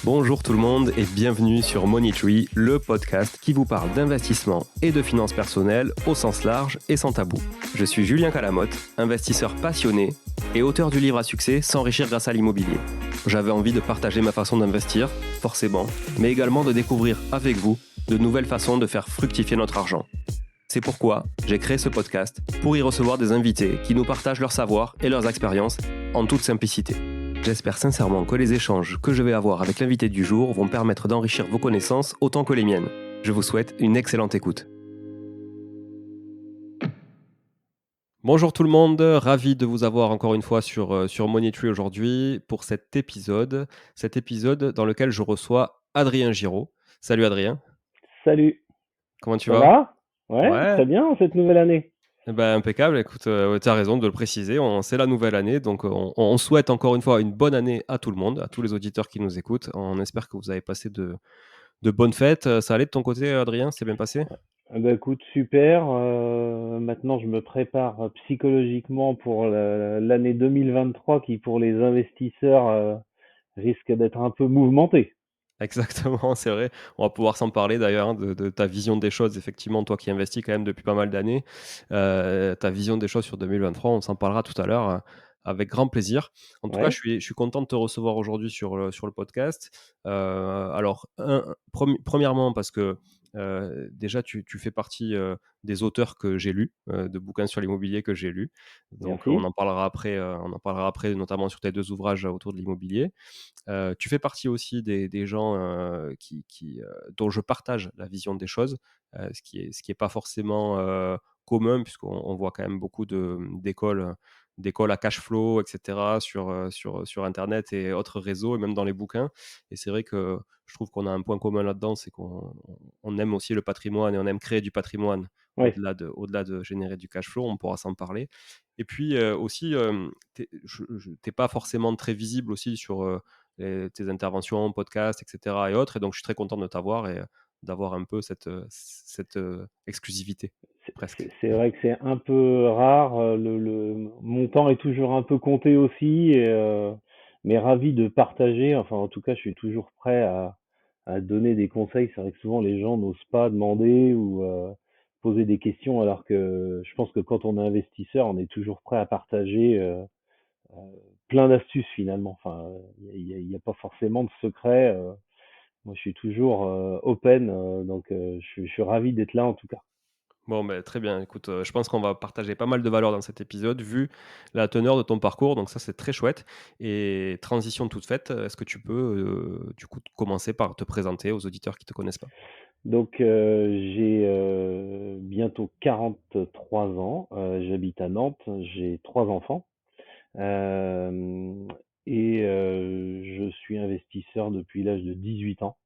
Bonjour tout le monde et bienvenue sur Money Tree, le podcast qui vous parle d'investissement et de finances personnelles au sens large et sans tabou. Je suis Julien Calamotte, investisseur passionné et auteur du livre à succès S'enrichir grâce à l'immobilier. J'avais envie de partager ma façon d'investir, forcément, mais également de découvrir avec vous de nouvelles façons de faire fructifier notre argent. C'est pourquoi j'ai créé ce podcast pour y recevoir des invités qui nous partagent leur savoir et leurs expériences en toute simplicité. J'espère sincèrement que les échanges que je vais avoir avec l'invité du jour vont permettre d'enrichir vos connaissances autant que les miennes. Je vous souhaite une excellente écoute. Bonjour tout le monde, ravi de vous avoir encore une fois sur Money Tree aujourd'hui pour cet épisode dans lequel je reçois Adrien Giraud. Salut Adrien, Salut, comment tu ça vas? va? Ouais, Ouais, très bien cette nouvelle année. impeccable. Écoute, tu as raison de le préciser. C'est la nouvelle année, donc on souhaite encore une fois une bonne année à tout le monde, à tous les auditeurs qui nous écoutent. On espère que vous avez passé de bonnes fêtes. Ça allait de ton côté, Adrien? C'est bien passé? Ah bah écoute, super. Maintenant, je me prépare psychologiquement pour l'année 2023 qui, pour les investisseurs, risque d'être un peu mouvementée. Exactement, c'est vrai. On va pouvoir s'en parler d'ailleurs, hein, de ta vision des choses. Effectivement, toi qui investis quand même depuis pas mal d'années, ta vision des choses sur 2023, on s'en parlera tout à l'heure avec grand plaisir. En tout cas, Ouais, je suis content de te recevoir aujourd'hui sur le podcast. Alors, premièrement, parce que déjà, tu fais partie des auteurs que j'ai lus, de bouquins sur l'immobilier que j'ai lus. Donc, merci. on en parlera après, notamment sur tes deux ouvrages autour de l'immobilier. Tu fais partie aussi des gens dont je partage la vision des choses, ce qui est pas forcément commun, puisqu'on voit quand même beaucoup d'écoles à cash flow, etc., sur Internet et autres réseaux, et même dans les bouquins. Et c'est vrai que je trouve qu'on a un point commun là-dedans, c'est qu'on aime aussi le patrimoine et on aime créer du patrimoine Ouais. au-delà de générer du cash flow. On pourra s'en parler. Et puis aussi, t'es pas forcément très visible aussi sur tes interventions, podcasts, etc. et autres. Et donc, je suis très content de t'avoir et d'avoir un peu cette exclusivité, presque. C'est vrai que c'est un peu rare. Mon temps est toujours un peu compté aussi, mais ravi de partager. Enfin, en tout cas, je suis toujours prêt à donner des conseils. C'est vrai que souvent les gens n'osent pas demander ou poser des questions, alors que je pense que quand on est investisseur, on est toujours prêt à partager euh, plein d'astuces finalement. Enfin, il y a pas forcément de secret. Moi, je suis toujours open, donc je suis ravi d'être là en tout cas. Bon, ben, très bien. Écoute, je pense qu'on va partager pas mal de valeurs dans cet épisode, vu la teneur de ton parcours. Donc ça, c'est très chouette. Et transition toute faite, est-ce que tu peux, du coup, commencer par te présenter aux auditeurs qui ne te connaissent pas? Donc, j'ai bientôt 43 ans, j'habite à Nantes, j'ai 3 enfants, hem je suis investisseur depuis l'âge de 18 ans.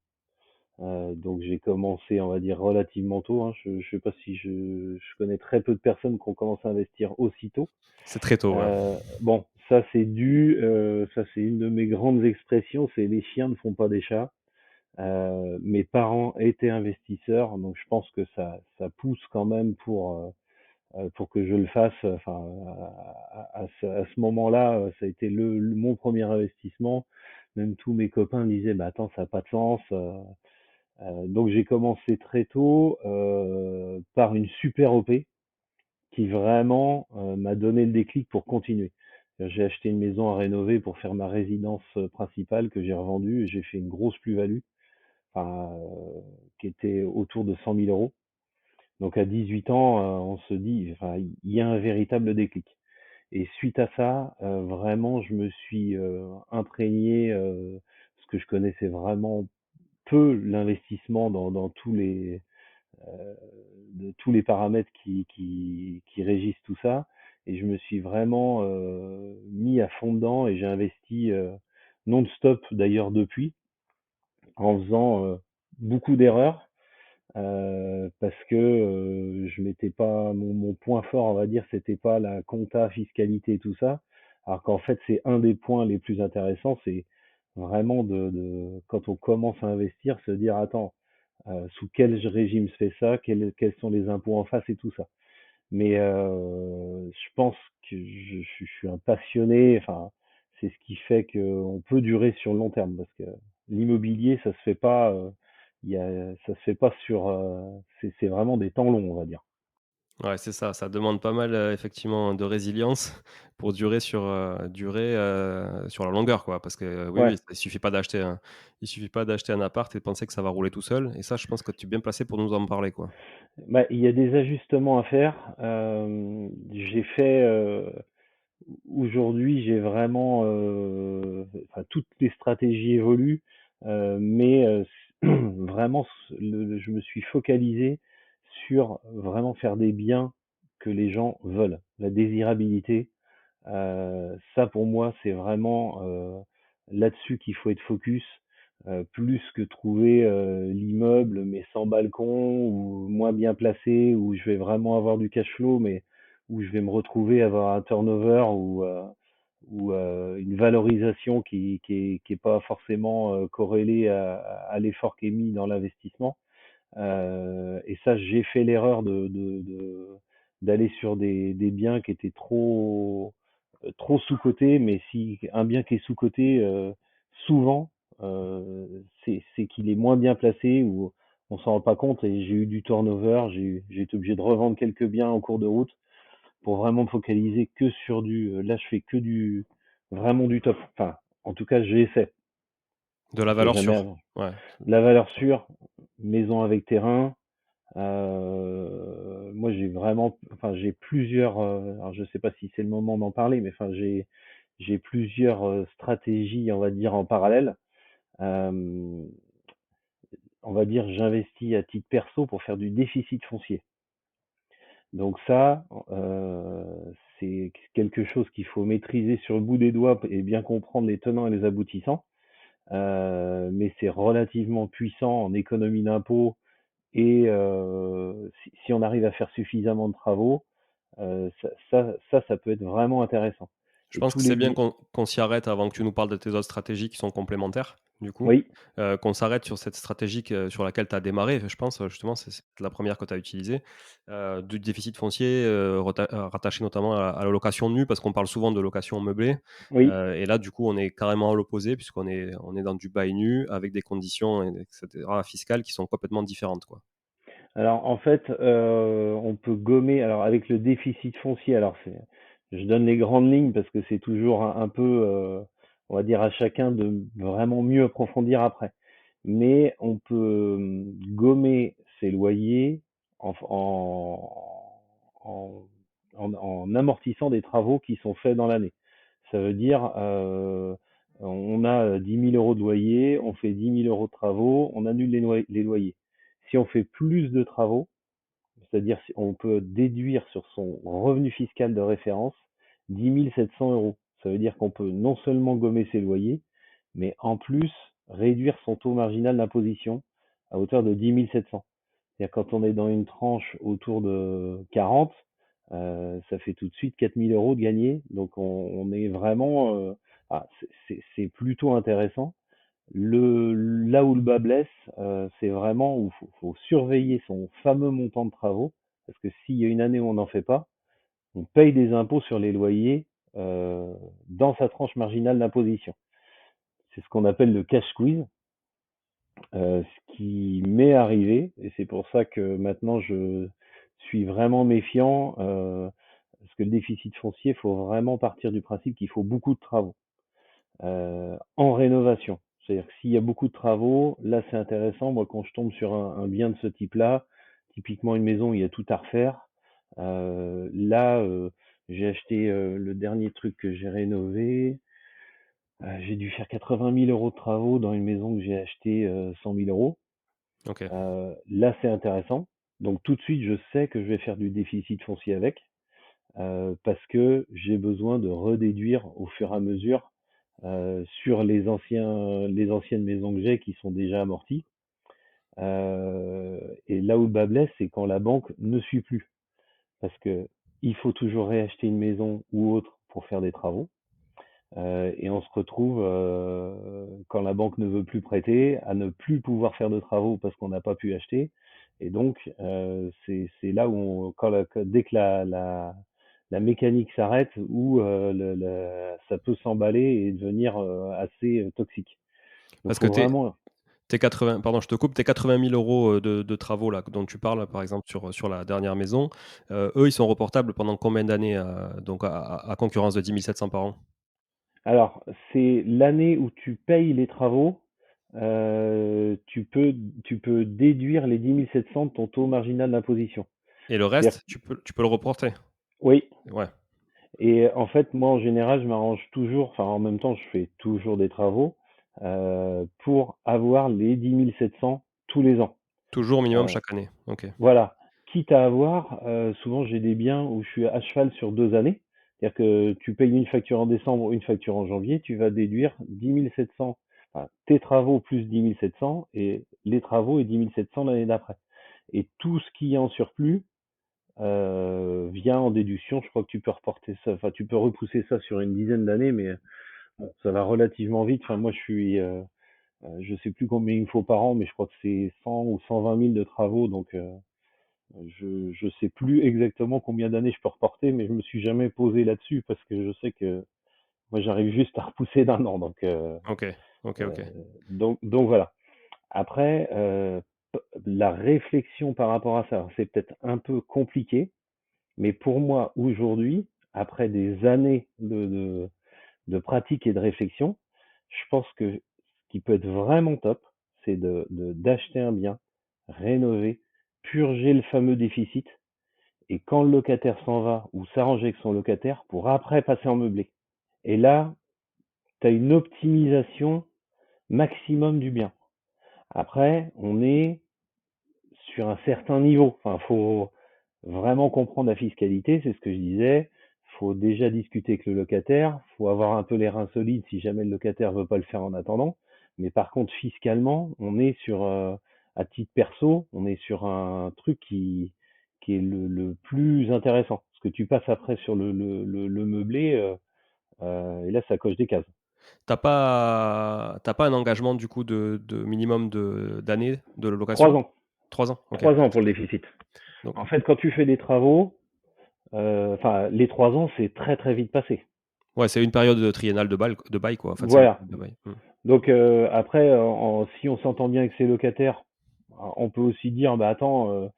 Donc j'ai commencé, on va dire, relativement tôt, hein. Je sais pas si je connais très peu de personnes qui ont commencé à investir aussitôt. C'est très tôt, ouais. Bon, ça c'est une de mes grandes expressions, c'est: «Les chiens ne font pas des chats». Mes parents étaient investisseurs, donc je pense que ça pousse quand même pour que je le fasse. Enfin, à ce moment-là, ça a été mon premier investissement. Même tous mes copains me disaient: «Bah attends, ça n'a pas de sens». Donc j'ai commencé très tôt par une super OP qui vraiment m'a donné le déclic pour continuer. J'ai acheté une maison à rénover pour faire ma résidence principale que j'ai revendue et j'ai fait une grosse plus-value, enfin, qui était autour de 100 000 euros. Donc à 18 ans, on se dit, enfin, il y a un véritable déclic. Et suite à ça, vraiment, je me suis imprégné, parce que je connaissais vraiment peu l'investissement dans euh, tous les paramètres qui régissent tout ça. Et je me suis vraiment mis à fond dedans et j'ai investi non-stop d'ailleurs depuis, en faisant beaucoup d'erreurs parce que je m'étais pas mon point fort, on va dire, c'était pas la compta, fiscalité et tout ça. Alors qu'en fait, c'est un des points les plus intéressants, c'est vraiment quand on commence à investir, se dire attends, sous quel régime se fait ça, quels sont les impôts en face et tout ça. Mais je pense que je suis un passionné, enfin, c'est ce qui fait qu'on peut durer sur le long terme parce que l'immobilier, ça se fait pas, ça se fait pas sur, c'est vraiment des temps longs, on va dire. Ouais, c'est ça, ça demande pas mal, effectivement de résilience pour durer sur la longueur, quoi. Parce que oui, Ouais. oui, il suffit pas d'acheter un appart et de penser que ça va rouler tout seul et ça, je pense que tu es bien placé pour nous en parler, quoi. Bah, il y a des ajustements à faire. J'ai fait, aujourd'hui, j'ai vraiment, enfin, toutes les stratégies évoluent, mais vraiment, je me suis focalisé sur vraiment faire des biens que les gens veulent. La désirabilité, ça pour moi, c'est vraiment là-dessus qu'il faut être focus, plus que trouver l'immeuble mais sans balcon ou moins bien placé, où je vais vraiment avoir du cash flow, mais où je vais me retrouver à avoir un turnover ou une valorisation qui est pas forcément corrélée à l'effort qui est mis dans l'investissement. Et ça, j'ai fait l'erreur d'aller sur des biens qui étaient trop sous-cotés, mais si un bien qui est sous-coté, souvent, c'est qu'il est moins bien placé ou on s'en rend pas compte et j'ai eu du turnover, j'ai été obligé de revendre quelques biens en cours de route pour vraiment me focaliser que sur là je fais que vraiment du top. Enfin, en tout cas, j'essaie. De la On sait valeur jamais sûre. avant. Ouais, La valeur sûre, maison avec terrain. Moi, j'ai plusieurs. Alors, je sais pas si c'est le moment d'en parler, mais enfin, j'ai plusieurs stratégies, on va dire, en parallèle. Euh, on va dire, j'investis à titre perso pour faire du déficit foncier. Donc ça, c'est quelque chose qu'il faut maîtriser sur le bout des doigts et bien comprendre les tenants et les aboutissants. Mais c'est relativement puissant en économie d'impôt et si on arrive à faire suffisamment de travaux, ça peut être vraiment intéressant. je Et pense tous que les c'est bien biens. qu'on s'y arrête avant que tu nous parles de tes autres stratégies qui sont complémentaires, du coup. Oui, Qu'on s'arrête sur cette stratégie sur laquelle tu as démarré, je pense, justement, c'est la première que tu as utilisée, du déficit foncier, rattaché notamment à la location nue, parce qu'on parle souvent de location meublée, oui. et là, du coup, on est carrément à l'opposé puisqu'on est dans du bail nu avec des conditions et cetera fiscales qui sont complètement différentes, quoi. Alors en fait, on peut gommer. Alors avec le déficit foncier, je donne les grandes lignes parce que c'est toujours un peu, on va dire à chacun de vraiment mieux approfondir après. Mais on peut gommer ses loyers en, en, en amortissant des travaux qui sont faits dans l'année. Ça veut dire, on a 10 000 euros de loyer, on fait 10 000 euros de travaux, on annule les loyers. Si on fait plus de travaux, c'est-à-dire si on peut déduire sur son revenu fiscal de référence 10 700 euros. Ça veut dire qu'on peut non seulement gommer ses loyers, mais en plus réduire son taux marginal d'imposition à hauteur de 10 700. C'est-à-dire quand on est dans une tranche autour de 40, ça fait tout de suite 4 000 euros de gagné. Donc on est vraiment, c'est plutôt intéressant. Là où le bas blesse, c'est vraiment où faut surveiller son fameux montant de travaux, parce que s'il y a une année où on n'en fait pas, on paye des impôts sur les loyers dans sa tranche marginale d'imposition. C'est ce qu'on appelle le cash squeeze, ce qui m'est arrivé, et c'est pour ça que maintenant je suis vraiment méfiant, parce que le déficit foncier, il faut vraiment partir du principe qu'il faut beaucoup de travaux. En rénovation. C'est-à-dire que s'il y a beaucoup de travaux, là c'est intéressant. Moi, quand je tombe sur un bien de ce type-là, typiquement une maison où il y a tout à refaire, là, j'ai acheté le dernier truc que j'ai rénové. J'ai dû faire 80 000 euros de travaux dans une maison que j'ai acheté 100 000 euros. OK. Là, c'est intéressant. Donc tout de suite, je sais que je vais faire du déficit foncier avec. Parce que j'ai besoin de redéduire au fur et à mesure sur les anciennes maisons que j'ai qui sont déjà amorties. Et là où le bas blesse, c'est quand la banque ne suit plus. Parce que il faut toujours réacheter une maison ou autre pour faire des travaux. Et on se retrouve, quand la banque ne veut plus prêter, à ne plus pouvoir faire de travaux parce qu'on n'a pas pu acheter. Et donc, c'est là où, dès que la mécanique s'arrête, où ça peut s'emballer et devenir assez toxique. Donc Parce que faut vraiment. tes 80, pardon, je te coupe, tes 80 000 € de travaux là, dont tu parles, par exemple, sur la dernière maison, eux, ils sont reportables pendant combien d'années, donc à concurrence de 10 700 par an? Alors, c'est l'année où tu payes les travaux, tu peux déduire les 10 700 de ton taux marginal d'imposition. Et le C'est-à-dire reste, tu peux le reporter? oui. Ouais, Et en fait, moi, en général, je m'arrange toujours, enfin, en même temps, je fais toujours des travaux, pour avoir les 10 700 tous les ans. toujours minimum Heu, chaque année. OK. voilà. Quitte à avoir, souvent j'ai des biens où je suis à cheval sur 2 années. C'est-à-dire que tu payes une facture en décembre, une facture en janvier, tu vas déduire 10 700, enfin, tes travaux plus 10 700 et les travaux et 10 700 l'année d'après. Et tout ce qui est en surplus, vient en déduction. Je crois que tu peux reporter ça, enfin, tu peux repousser ça sur une dizaine d'années, mais bon, ça va relativement vite. Enfin, moi, je sais plus combien il me faut par an, mais je crois que c'est 100 ou 120 000 de travaux, donc je sais plus exactement combien d'années je peux reporter, mais je me suis jamais posé là-dessus parce que je sais que moi, j'arrive juste à repousser d'un an, OK. OK, euh, OK. donc voilà. Après, la réflexion par rapport à ça, c'est peut-être un peu compliqué, mais pour moi, aujourd'hui, après des années de pratique et de réflexion, je pense que ce qui peut être vraiment top, c'est d'acheter un bien, rénover, purger le fameux déficit, et quand le locataire s'en va, ou s'arranger avec son locataire, pour après passer en meublé. Et là, tu as une optimisation maximum du bien. Après, on est sur un certain niveau. Enfin, faut vraiment comprendre la fiscalité, c'est ce que je disais. Faut déjà discuter avec le locataire. Faut avoir un peu les reins solides si jamais le locataire veut pas le faire en attendant. Mais par contre, fiscalement, on est sur, à titre perso, on est sur un truc qui est le plus intéressant. Parce que tu passes après sur le meublé, et là, ça coche des cases. T'as pas un engagement du coup de minimum d'années de Trois location? ans. 3 ans? OK. 3 ans pour le déficit. Donc En fait, quand tu fais des travaux, enfin, les 3 ans, c'est très très vite passé. ouais, c'est une période, triennale de bail quoi. En fait, c'est une Voilà. période de bail. Mmh. Donc après, si on s'entend bien avec ses locataires, on peut aussi dire, bah attends,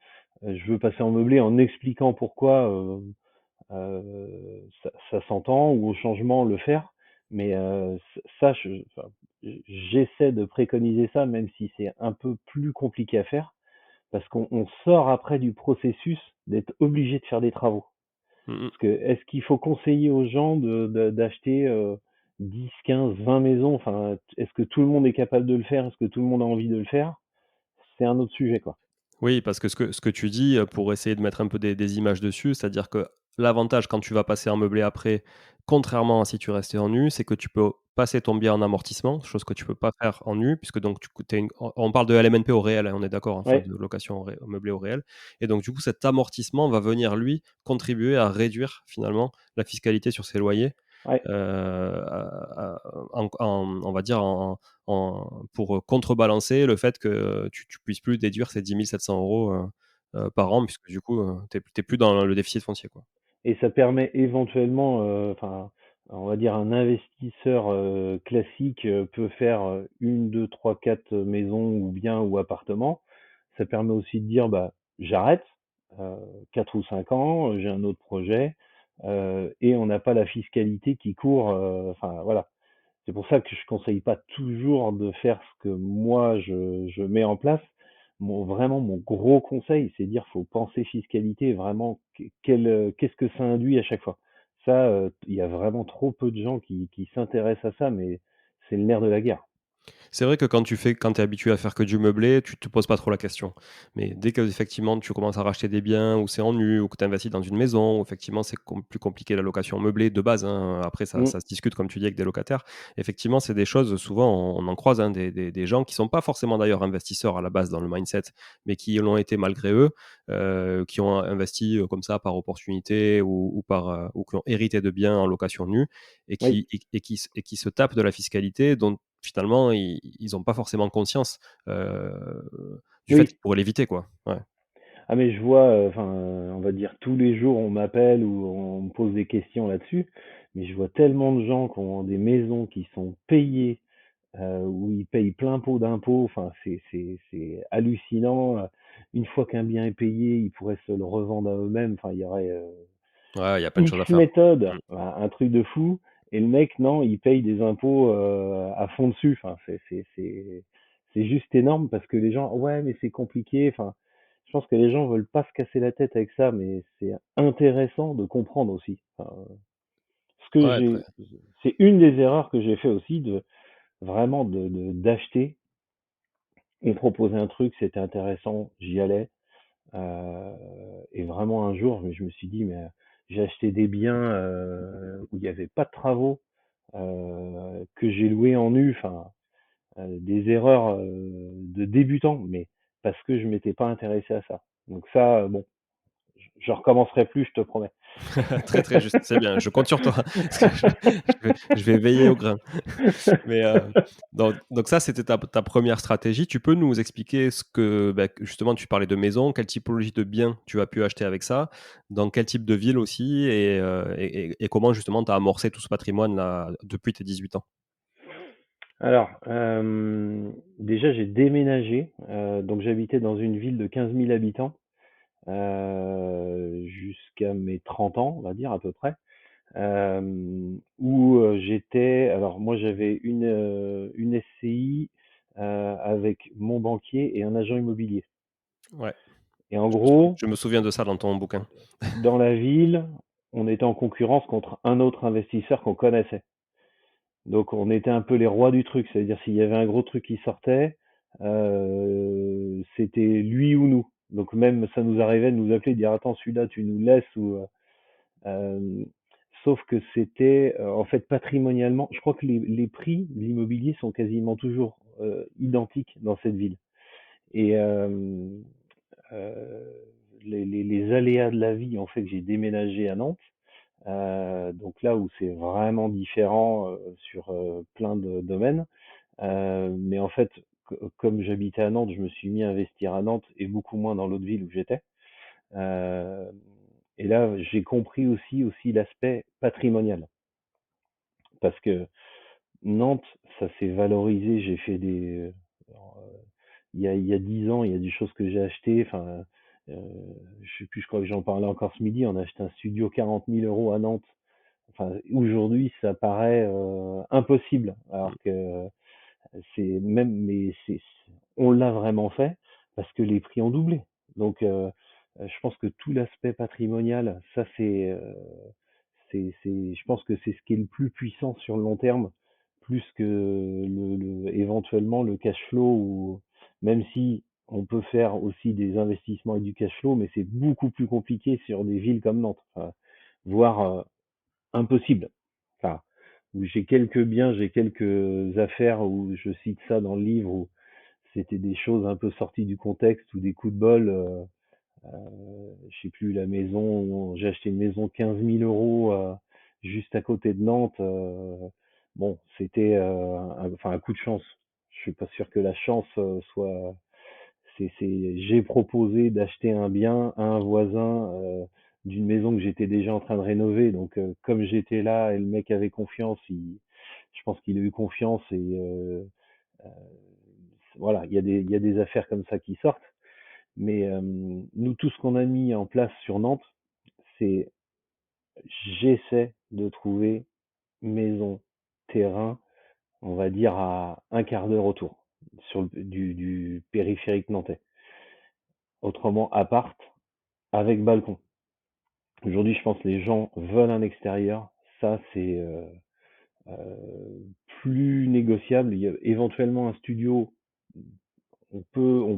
je veux passer en meublé en expliquant pourquoi ça s'entend, ou au changement le faire. Mais ça, enfin, j'essaie de préconiser ça, même si c'est un peu plus compliqué à faire, parce qu'on sort après du processus d'être obligé de faire des travaux. Mmh mh. Parce que est-ce qu'il faut conseiller aux gens d'acheter 10, 15, 20 maisons? Enfin, est-ce que tout le monde est capable de le faire? Est-ce que tout le monde a envie de le faire? C'est un autre sujet, quoi. Oui, parce que ce que tu dis, pour essayer de mettre un peu des images dessus, c'est-à-dire que l'avantage quand tu vas passer en meublé après, contrairement à si tu restais en nu, c'est que tu peux passer ton bien en amortissement, chose que tu peux pas faire en nu, puisque donc tu es on parle de LMNP au réel, hein, on est d'accord, hein, enfin Ouais, de location au meublé au réel, et donc du coup cet amortissement va venir lui contribuer à réduire finalement la fiscalité sur ces loyers, ouais, on va dire pour contrebalancer le fait que tu puisses plus déduire ces 10 700 € par an, puisque du coup, tu es plus dans le déficit foncier, quoi. et ça permet éventuellement, enfin, on va dire un investisseur, classique, peut faire, 1, 2, 3, 4 maisons ou biens ou appartements. Ça permet aussi de dire: «Bah, j'arrête, heu, 4 ou 5 ans, j'ai un autre projet», et on n'a pas la fiscalité qui court, enfin voilà. C'est pour ça que je conseille pas toujours de faire ce que moi je mets en place. Vraiment, mon gros conseil, c'est de dire faut penser fiscalité, vraiment qu'est-ce que ça induit à chaque fois. Ça, il y a vraiment trop peu de gens qui s'intéressent à ça, mais c'est le nerf de la guerre. C'est vrai que quand tu es habitué à faire que du meublé, tu te poses pas trop la question. Mais dès qu'effectivement tu commences à racheter des biens, ou c'est en nu, ou que tu investis dans une maison, où effectivement c'est plus compliqué la location meublée de base, hein, après Mmh, ça se discute comme tu dis avec des locataires. Effectivement, c'est des choses, souvent on en croise, hein, des gens qui sont pas forcément d'ailleurs investisseurs à la base dans le mindset, mais qui l'ont été malgré eux, qui ont investi, comme ça par opportunité, ou qui ont hérité de biens en location nue, oui, et qui se tapent de la fiscalité dont finalement, ils ont pas forcément conscience, du fait oui. qu'ils pourraient l'éviter, quoi. Ouais. Ah mais je vois, enfin, on va dire tous les jours on m'appelle ou on me pose des questions là-dessus, mais je vois tellement de gens qui ont des maisons qui sont payées, où ils payent plein pot d'impôts. Enfin, c'est hallucinant. Une fois qu'un bien est payé, ils pourraient se le revendre à eux-mêmes. Enfin, il y aurait Ouais, il y a plein de X choses à faire. méthodes, Mm. un truc de fou. Et le mec, non, il paye des impôts à fond dessus. Enfin, c'est juste énorme parce que les gens, ouais, mais c'est compliqué. Enfin, je pense que les gens veulent pas se casser la tête avec ça, mais c'est intéressant de comprendre aussi. Enfin, ce que Ouais, très. c'est une des erreurs que j'ai fait aussi de vraiment d'acheter. On proposait un truc, c'était intéressant, j'y allais. Euh, et vraiment un jour, je me suis dit, mais j'ai acheté des biens où il n'y avait pas de travaux, que j'ai loué en nu, enfin, des erreurs de débutant, mais parce que je m'étais pas intéressé à ça. Donc ça, bon, je recommencerai plus, je te promets. Très, très juste, c'est bien, je compte sur toi. Parce que je vais veiller au grain. Mais donc ça, c'était ta première stratégie. Tu peux nous expliquer ce que, bah, justement, tu parlais de maison, quelle typologie de biens tu as pu acheter avec ça, dans quel type de ville aussi, et comment justement tu as amorcé tout ce patrimoine-là depuis tes 18 ans? Alors, déjà, j'ai déménagé, donc j'habitais dans une ville de 15 000 habitants jusqu'à mes 30 ans, on va dire à peu près. Où j'étais, alors moi j'avais une SCI avec mon banquier et un agent immobilier. Ouais, Et en gros, je me souviens de ça dans ton bouquin. dans la ville, on était en concurrence contre un autre investisseur qu'on connaissait. Donc on était un peu les rois du truc, c'est-à-dire s'il y avait un gros truc qui sortait, c'était lui ou nous. Donc même ça nous arrivait de nous appeler, de dire attends celui-là tu nous laisses ou Euh, sauf que c'était en fait patrimonialement, je crois que les prix de l'immobilier sont quasiment toujours identiques dans cette ville. Et euh, les aléas de la vie ont fait que j'ai déménagé à Nantes. Donc là où c'est vraiment différent sur plein de domaines. Mais en fait, comme j'habitais à Nantes, je me suis mis à investir à Nantes et beaucoup moins dans l'autre ville où j'étais. Euh, et là, j'ai compris aussi l'aspect patrimonial. Parce que Nantes, ça s'est valorisé. J'ai fait il y a 10 ans, il y a des choses que j'ai achetées. Enfin, euh, je sais plus, je crois que j'en parlais encore ce midi. On a acheté un studio 40 000 euros à Nantes. Enfin, aujourd'hui, ça paraît impossible. Alors que c'est même, mais on l'a vraiment fait parce que les prix ont doublé. Donc, je pense que tout l'aspect patrimonial, ça je pense que c'est ce qui est le plus puissant sur le long terme, plus que éventuellement le cash flow ou même si on peut faire aussi des investissements et du cash flow, mais c'est beaucoup plus compliqué sur des villes comme Nantes, enfin, voire impossible. Enfin, où j'ai quelques biens, j'ai quelques affaires où je cite ça dans le livre où c'était des choses un peu sorties du contexte ou des coups de bol. Je sais plus, la maison, j'ai acheté une maison 15 000 euros juste à côté de Nantes. Bon, c'était enfin un coup de chance. Je suis pas sûr que la chance soit. J'ai proposé d'acheter un bien à un voisin d'une maison que j'étais déjà en train de rénover. Donc, comme j'étais là et le mec avait confiance, je pense qu'il a eu confiance et euh, voilà, il y a des affaires comme ça qui sortent. Mais nous, tout ce qu'on a mis en place sur Nantes, c'est j'essaie de trouver maison, terrain, on va dire à un quart d'heure autour, du périphérique nantais. Autrement, appart avec balcon. Aujourd'hui, je pense que les gens veulent un extérieur. Ça, c'est plus négociable. Il y a éventuellement un studio. On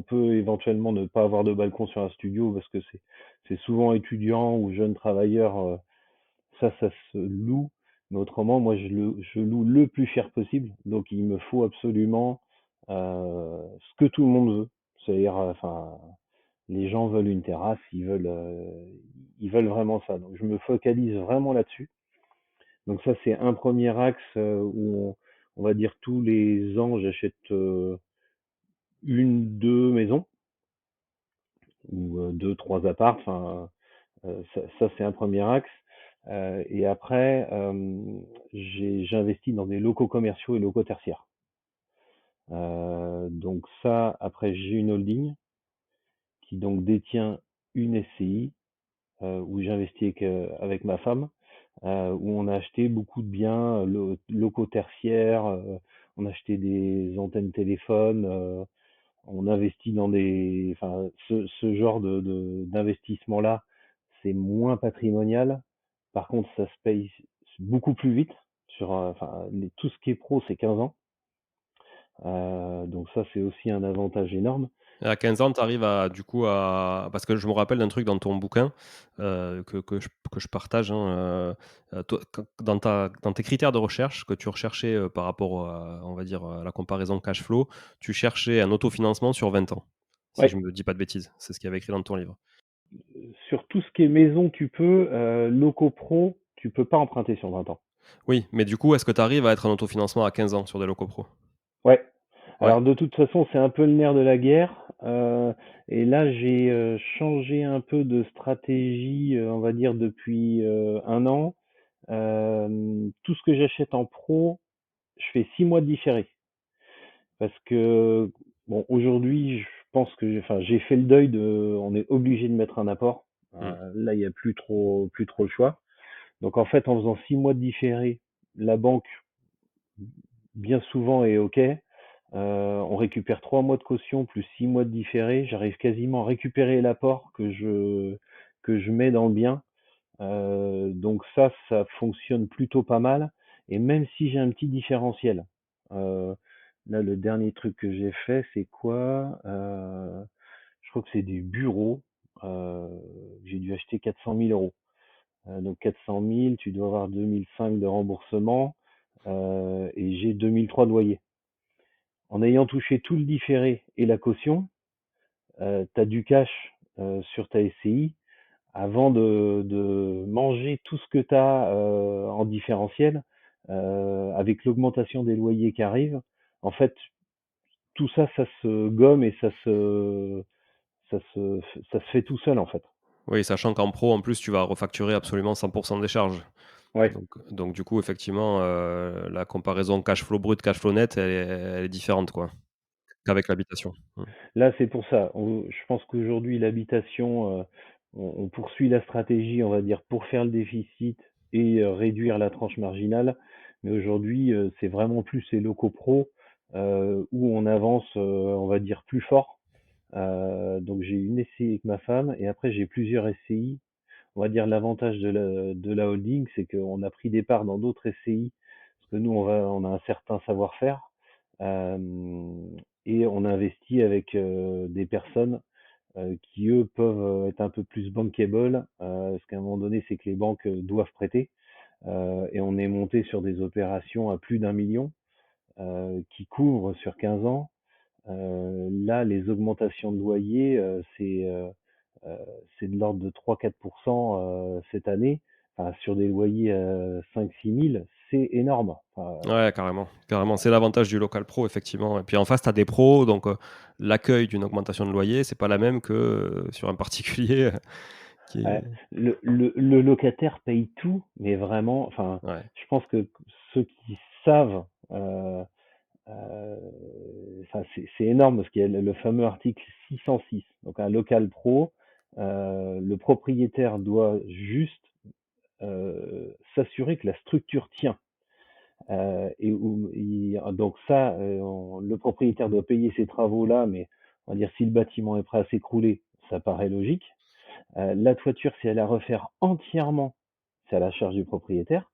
peut éventuellement ne pas avoir de balcon sur un studio parce que c'est souvent étudiant ou jeune travailleur. Ça se loue. Mais autrement, moi, je loue le plus cher possible. Donc, il me faut absolument ce que tout le monde veut. C'est-à-dire, enfin, les gens veulent une terrasse, ils veulent vraiment ça. Donc, je me focalise vraiment là-dessus. Donc, ça, c'est un premier axe où on va dire tous les ans, j'achète une, deux maisons ou deux, trois apparts. Enfin, ça c'est un premier axe. Et après, j'investis dans des locaux commerciaux et locaux tertiaires. Donc ça, après, j'ai une holding qui donc détient une SCI où j'investis avec ma femme, où on a acheté beaucoup de biens locaux tertiaires, on a acheté des antennes téléphones, on investit dans enfin, ce genre d'investissement-là, c'est moins patrimonial. Par contre, ça se paye beaucoup plus vite. Enfin, tout ce qui est pro, c'est 15 ans. Donc ça, c'est aussi un avantage énorme. Et à 15 ans, tu arrives à, du coup, parce que je me rappelle d'un truc dans ton bouquin que je partage. Hein, toi, dans tes critères de recherche que tu recherchais par rapport à, on va dire, à la comparaison cash flow, tu cherchais un autofinancement sur 20 ans, si je Ouais, ne me dis pas de bêtises. C'est ce qu'il y avait écrit dans ton livre. sur tout ce qui est maison, tu peux. Locaux pro, tu peux pas emprunter sur 20 ans. Oui, mais du coup, est-ce que tu arrives à être en autofinancement à 15 ans sur des locaux pro? Ouais. Ouais. Alors de toute façon, c'est un peu le nerf de la guerre. Et là, j'ai changé un peu de stratégie, on va dire, depuis un an. Tout ce que j'achète en pro, je fais 6 mois de différé. Parce que, bon, aujourd'hui, je pense que enfin, j'ai fait le deuil on est obligé de mettre un apport. Hmm. Là, il n'y a plus trop le choix. Donc en fait, en faisant 6 mois de différé, la banque, bien souvent, est OK. On récupère 3 mois de caution plus 6 mois de différé. J'arrive quasiment à récupérer l'apport que je mets dans le bien. Donc ça fonctionne plutôt pas mal. Et même si j'ai un petit différentiel, euh, là le dernier truc que j'ai fait, c'est quoi? Je crois que c'est des bureaux. Euh, j'ai dû acheter 400 000 euros. Donc 400 000, tu dois avoir 2005 de remboursement et j'ai 2003 de loyer. En ayant touché tout le différé et la caution, tu as du cash sur ta SCI avant de manger tout ce que tu as en différentiel, avec l'augmentation des loyers qui arrive, en fait, tout ça, ça se gomme et ça se, ça se fait tout seul, en fait. Oui, sachant qu'en pro, en plus, tu vas refacturer absolument 100% des charges. Ouais. Donc du coup, effectivement, la comparaison cash flow brut, cash flow net, elle est différente, quoi, qu'avec l'habitation. Mmh. Là, c'est pour ça. Je pense qu'aujourd'hui, l'habitation, on poursuit la stratégie, on va dire, pour faire le déficit et réduire la tranche marginale. Mais aujourd'hui, c'est vraiment plus les locaux pro où on avance, on va dire, plus fort. Donc j'ai une SCI avec ma femme et après j'ai plusieurs SCI. On va dire l'avantage de la holding, c'est qu'on a pris des parts dans d'autres SCI parce que nous on a un certain savoir-faire et on investit avec des personnes qui eux peuvent être un peu plus bankable parce qu'à un moment donné c'est que les banques doivent prêter et on est monté sur des opérations à plus d'1 million qui couvrent sur 15 ans. Là, les augmentations de loyer, euh, c'est de l'ordre de 3-4% cette année. Enfin, sur des loyers 5-6 000, c'est énorme. Enfin, Ouais, carrément, carrément. C'est l'avantage du local pro, effectivement. Et puis en face, tu as des pros, donc l'accueil d'une augmentation de loyer, c'est pas la même que sur un particulier qui est. le locataire paye tout, mais vraiment, enfin, Ouais, je pense que ceux qui savent, euh, euh, enfin, c'est énorme parce qu'il y a le fameux article 606. Donc un local pro, le propriétaire doit juste s'assurer que la structure tient. Donc ça, le propriétaire doit payer ces travaux-là, mais on va dire si le bâtiment est prêt à s'écrouler, ça paraît logique. La toiture, si elle est à refaire entièrement, c'est à la charge du propriétaire.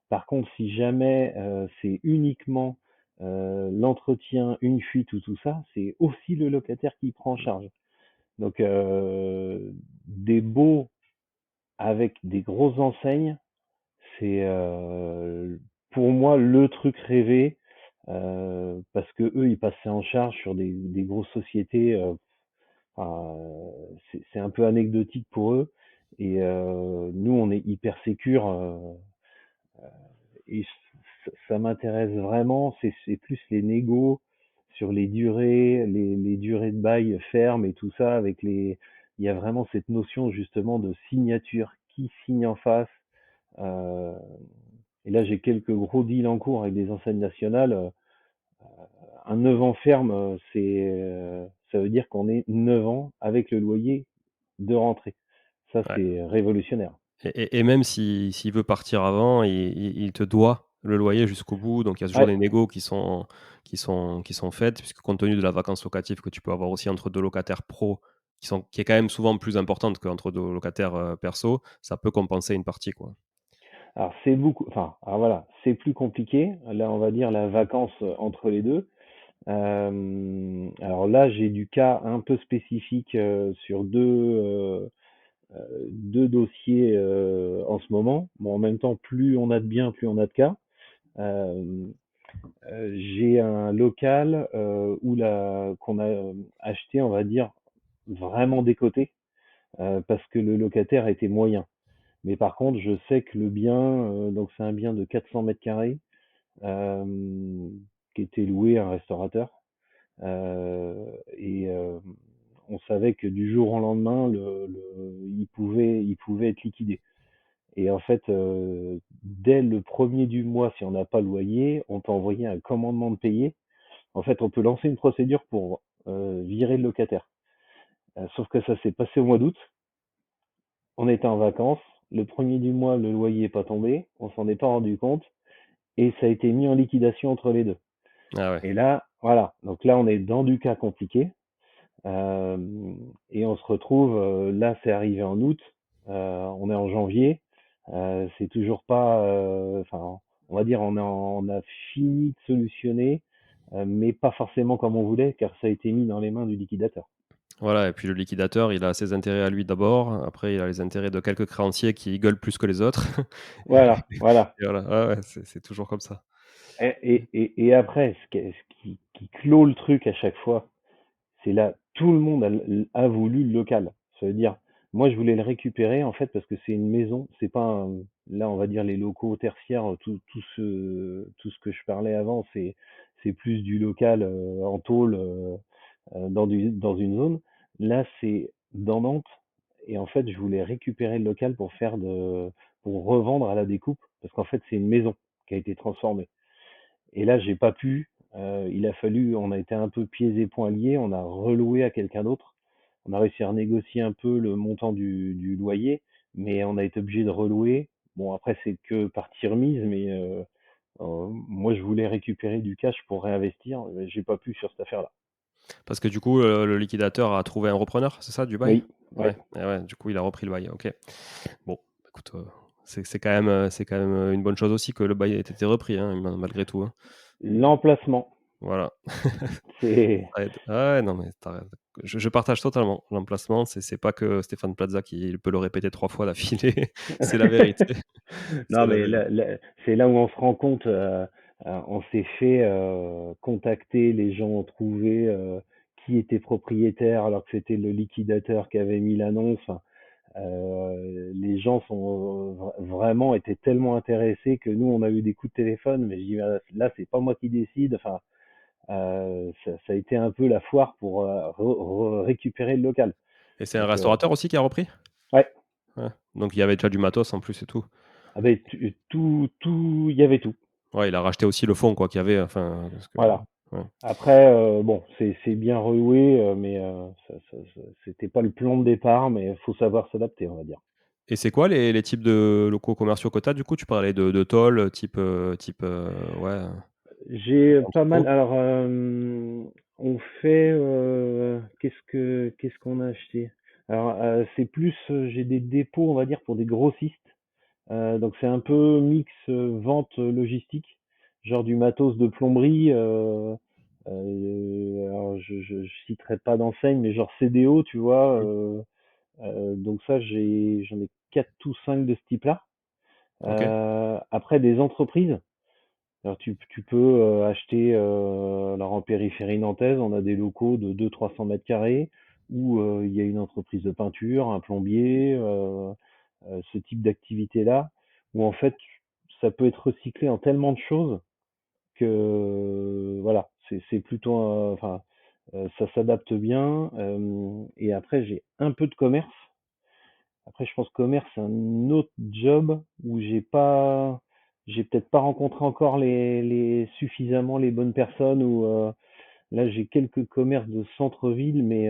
Par contre, si jamais c'est uniquement l'entretien, une fuite ou tout ça, c'est aussi le locataire qui prend en charge. Donc des baux avec des grosses enseignes, c'est pour moi le truc rêvé parce que eux ils passaient en charge sur des grosses sociétés. Enfin, c'est un peu anecdotique pour eux et nous on est hyper sécure et ça m'intéresse vraiment. C'est plus les négos sur les durées, les durées de bail fermes et tout ça avec les. Il y a vraiment cette notion justement de signature, qui signe en face. Euh, et là, j'ai quelques gros deals en cours avec des enseignes nationales. un 9 ans ferme, ça veut dire qu'on est 9 ans avec le loyer de rentrée. Ça, Ouais. c'est révolutionnaire. Et même s'il veut partir avant, il te doit le loyer jusqu'au bout, donc il y a toujours Ouais. des négos qui sont faites, puisque compte tenu de la vacance locative que tu peux avoir aussi entre 2 locataires pro, qui est quand même souvent plus importante qu'entre 2 locataires, perso, ça peut compenser une partie, quoi. Alors c'est beaucoup, enfin, alors voilà, c'est plus compliqué. Là, on va dire la vacance entre les deux. Alors là, j'ai du cas un peu spécifique sur deux dossiers en ce moment. Bon, en même temps, plus on a de biens, plus on a de cas. Euh, j'ai un local qu'on a acheté, on va dire, vraiment décoté parce que le locataire était moyen. Mais par contre, je sais que le bien, donc c'est un bien de 400 mètres carrés euh, qui était loué à un restaurateur. Et on savait que du jour au lendemain, il pouvait être liquidé. Et en fait, dès le premier du mois, si on n'a pas le loyer, on peut envoyer un commandement de payer. En fait, on peut lancer une procédure pour virer le locataire. Sauf que ça s'est passé au mois d'août. On était en vacances. Le premier du mois, le loyer n'est pas tombé. On s'en est pas rendu compte. Et ça a été mis en liquidation entre les deux. Ah ouais. Et là, voilà. Donc là, on est dans du cas compliqué. Euh, et on se retrouve, là c'est arrivé en août, on est en janvier, c'est toujours pas, enfin on va dire on a fini de solutionner, mais pas forcément comme on voulait car ça a été mis dans les mains du liquidateur. Voilà, et puis le liquidateur, il a ses intérêts à lui d'abord, après il a les intérêts de quelques créanciers qui gueulent plus que les autres. Voilà, voilà. Et voilà, ouais, ouais, c'est toujours comme ça. Et après, ce qui clôt le truc à chaque fois, c'est là, tout le monde a voulu le local. Ça veut dire, moi je voulais le récupérer en fait parce que c'est une maison, c'est pas là on va dire les locaux tertiaires, tout ce que je parlais avant, c'est plus du local en tôle dans une zone. Là c'est dans Nantes et en fait je voulais récupérer le local pour revendre à la découpe parce qu'en fait c'est une maison qui a été transformée. Et là, j'ai pas pu. On a été un peu pieds et poings liés. On a reloué à quelqu'un d'autre. On a réussi à renégocier un peu le montant du loyer, mais on a été obligé de relouer. Bon, après, c'est que partie remise, mais moi, je voulais récupérer du cash pour réinvestir. Mais j'ai pas pu sur cette affaire-là. Parce que du coup, le liquidateur a trouvé un repreneur, c'est ça, du bail? Oui, Ouais, ouais. et ouais, du coup, il a repris le bail, OK. Bon, écoute, c'est quand même, une bonne chose aussi que le bail ait été repris, hein, malgré tout, hein. L'emplacement, Voilà. c'est Ça aide. Ah ouais, non, mais tu raison. Je partage totalement. L'emplacement, c'est pas que Stéphane Plaza qui peut le répéter 3 fois d'affilée, c'est la vérité. C'est Non, la mais vérité. c'est là où on se rend compte, on s'est fait contacter, les gens ont trouvé qui était propriétaire alors que c'était le liquidateur qui avait mis l'annonce. Enfin, les gens vraiment étaient tellement intéressés que nous, on a eu des coups de téléphone, mais je dis, là, c'est pas moi qui décide. Enfin, ça a été un peu la foire pour récupérer le local. Et c'est un Donc, restaurateur aussi qui a repris? ouais, Ouais. Donc il y avait déjà du matos en plus et tout. ah ben, il y avait tout. Ouais, il a racheté aussi le fond quoi qu'il y avait, enfin, parce que Voilà. ouais. Après, bon, c'est bien reloué, mais c'était pas le plan de départ, mais il faut savoir s'adapter, on va dire. Et c'est quoi les types de locaux commerciaux que tu as du coup? Tu parlais de tôle, type, ouais, J'ai pas mal. entrepôt? Alors, on fait. Qu'est-ce qu'on a acheté? Alors, c'est plus. J'ai des dépôts, on va dire, pour des grossistes. Donc, c'est un peu mix vente logistique, genre du matos de plomberie. Alors, je citerai pas d'enseigne, mais genre CDO, tu vois. Mmh. Donc ça, j'en ai 4 ou 5 de ce type-là. OK. Après, des entreprises. Alors tu peux acheter, alors en périphérie nantaise, on a des locaux de 200-300 mètres carrés où il y a une entreprise de peinture, un plombier, ce type d'activité-là, où en fait ça peut être recyclé en tellement de choses que voilà, c'est plutôt, enfin, ça s'adapte bien. Et après, j'ai un peu de commerce. Après, je pense que commerce, c'est un autre job où j'ai peut-être pas rencontré encore suffisamment les bonnes personnes ou Là, j'ai quelques commerces de centre-ville, mais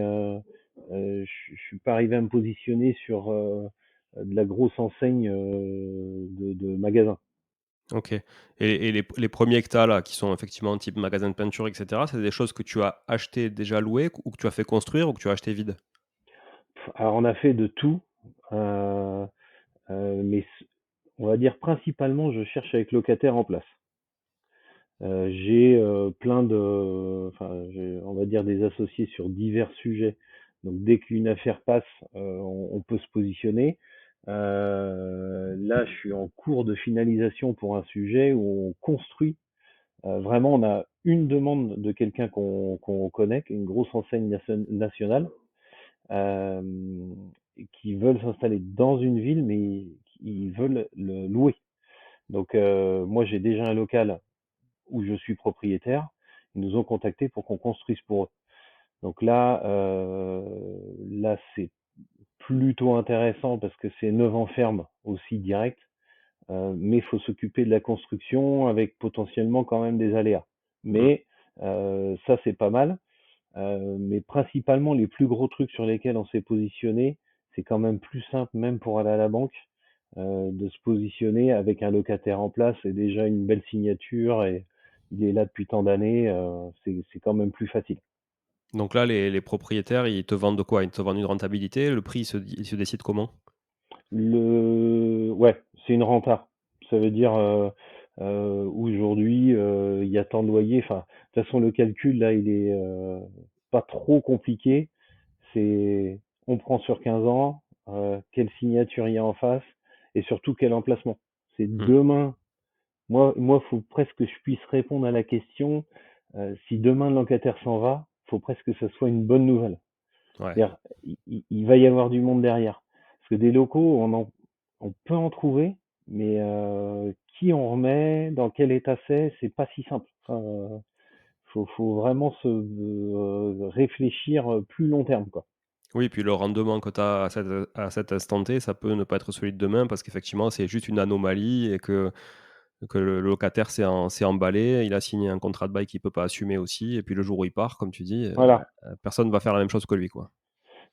je suis pas arrivé à me positionner sur de la grosse enseigne de magasins. OK. Et les premiers que tu as là, qui sont effectivement type magasin de peinture et cetera, c'est des choses que tu as achetées déjà louées ou que tu as fait construire ou que tu as acheté vide? Alors, on a fait de tout, mais on va dire principalement, je cherche avec locataire en place. J'ai plein de, enfin, on va dire des associés sur divers sujets. Donc dès qu'une affaire passe, on peut se positionner. Là, je suis en cours de finalisation pour un sujet où on construit. Vraiment, on a une demande de quelqu'un qu'on connaît, qui est une grosse enseigne nationale, euh, qui veulent s'installer dans une ville, mais ils veulent le louer. Donc moi, j'ai déjà un local où je suis propriétaire, ils nous ont contactés pour qu'on construise pour eux. Donc là c'est plutôt intéressant parce que c'est 9 ans ferme aussi direct, mais il faut s'occuper de la construction avec potentiellement quand même des aléas. Mmh. Mais ça c'est pas mal. Mais principalement les plus gros trucs sur lesquels on s'est positionné, c'est quand même plus simple même pour aller à la banque de se positionner avec un locataire en place et déjà une belle signature et il est là depuis tant d'années, c'est quand même plus facile. Donc là, les propriétaires, ils te vendent de quoi? Ils te vendent une rentabilité? Le prix, il se décide comment? Ouais, c'est une renta. Ça veut dire aujourd'hui il y a tant de loyers. Enfin, de toute façon le calcul là il est pas trop compliqué. C'est on prend sur 15 ans, quelle signature il y a en face et surtout quel emplacement. C'est Mmh. demain. Moi, faut presque que je puisse répondre à la question, si demain le locataire s'en va, faut presque que ça soit une bonne nouvelle. Ouais. C'est-à-dire, il va y avoir du monde derrière. Parce que des locaux, on peut en trouver, mais qui on remet, dans quel état c'est pas si simple. Enfin, faut vraiment se réfléchir plus long terme, quoi. Oui, puis le rendement que tu as à cet instant T, ça peut ne pas être celui de demain parce qu'effectivement, c'est juste une anomalie et que le locataire s'est emballé, il a signé un contrat de bail qu'il peut pas assumer aussi et puis le jour où il part, comme tu dis, Voilà. personne va faire la même chose que lui, quoi.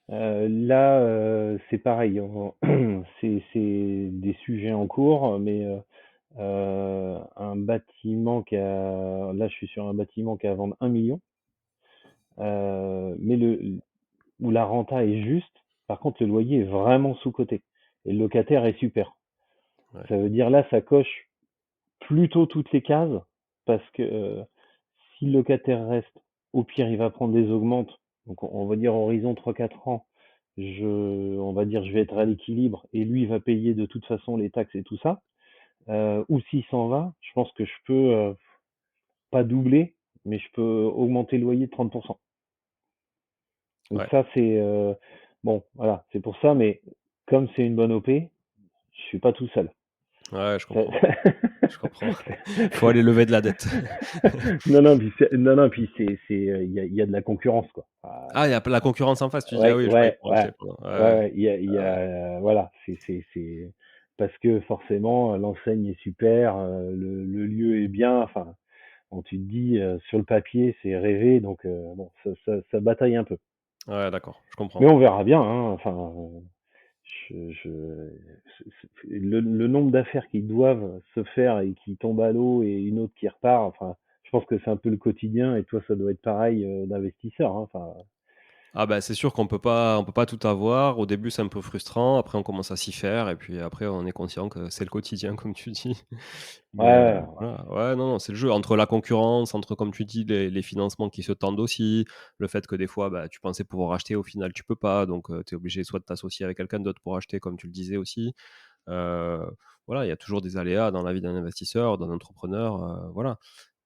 Là, c'est pareil. C'est des sujets en cours, mais un bâtiment là, je suis sur un bâtiment qui a à vendre 1 million, mais où la renta est juste. Par contre, le loyer est vraiment sous-coté et le locataire est super. Ouais. Ça veut dire là, ça coche plutôt toutes les cases parce que si le locataire reste, au pire, il va prendre des augmentes. Donc, on va dire horizon 3-4 ans. On va dire, je vais être à l'équilibre et lui, il va payer de toute façon les taxes et tout ça. Ou s'il s'en va, je pense que je peux pas doubler, mais je peux augmenter le loyer de 30%. Donc Ouais, ça, c'est bon, voilà, c'est pour ça. Mais comme c'est une bonne OP, je suis pas tout seul. ouais, je Ça- comprends, je comprends. Faut aller lever de la dette. non, puis il y a de la concurrence, quoi. Ah, il y a la concurrence en face, tu dis? Ah Ouais, oui, je croyais ouais, pour ouais, acheter, pardon. Ouais, ouais, ouais. ouais, Ouais. voilà, c'est parce que forcément l'enseigne est super, le lieu est bien. Enfin, quand tu te dis sur le papier c'est rêvé, donc bon, ça bataille un peu. Ouais, d'accord, je Mais comprends. on verra bien, hein. Enfin, le nombre d'affaires qui doivent se faire et qui tombent à l'eau et une autre qui repart. Enfin, je pense que c'est un peu le quotidien et toi, ça doit être pareil d'investisseur, hein. Enfin, Ah bah, c'est sûr qu'on peut pas tout avoir. Au début, c'est un peu frustrant, après on commence à s'y faire et puis après on est conscient que c'est le quotidien comme tu dis. ouais, Mais ouais, voilà, ouais, non, non, c'est le jeu. Entre la concurrence, entre comme tu dis les financements qui se tendent aussi, le fait que des fois, bah, tu pensais pouvoir acheter, au final tu peux pas, donc tu es obligé soit de t'associer avec quelqu'un d'autre pour acheter comme tu le disais aussi. Heu, voilà, il y a toujours des aléas dans la vie d'un investisseur, d'un entrepreneur, voilà.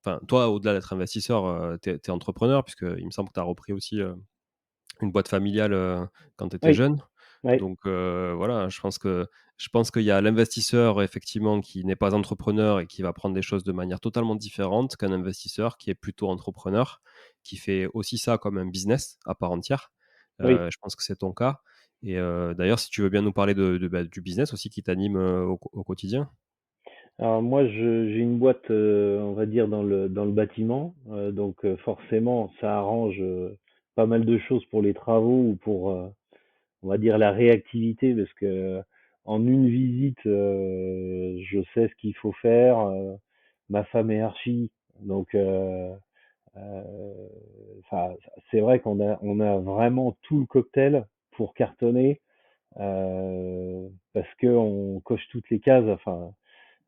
Enfin, toi, au-delà d'être investisseur, tu es entrepreneur puisqu'il me semble que tu as repris aussi, une boîte familiale, quand tu étais oui, jeune. oui, Donc voilà, je pense qu'il y a l'investisseur effectivement qui n'est pas entrepreneur et qui va prendre des choses de manière totalement différente qu'un investisseur qui est plutôt entrepreneur, qui fait aussi ça comme un business à part entière. oui. Je pense que c'est ton cas et d'ailleurs si tu veux bien nous parler bah, du business aussi qui t'anime, au quotidien? Alors moi, j'ai une boîte, on va dire dans le bâtiment, donc forcément, ça arrange pas mal de choses pour les travaux ou pour, on va dire la réactivité, parce que en une visite, je sais ce qu'il faut faire. Ma femme est archi, donc enfin, c'est vrai qu'on a vraiment tout le cocktail pour cartonner, parce que on coche toutes les cases. Enfin,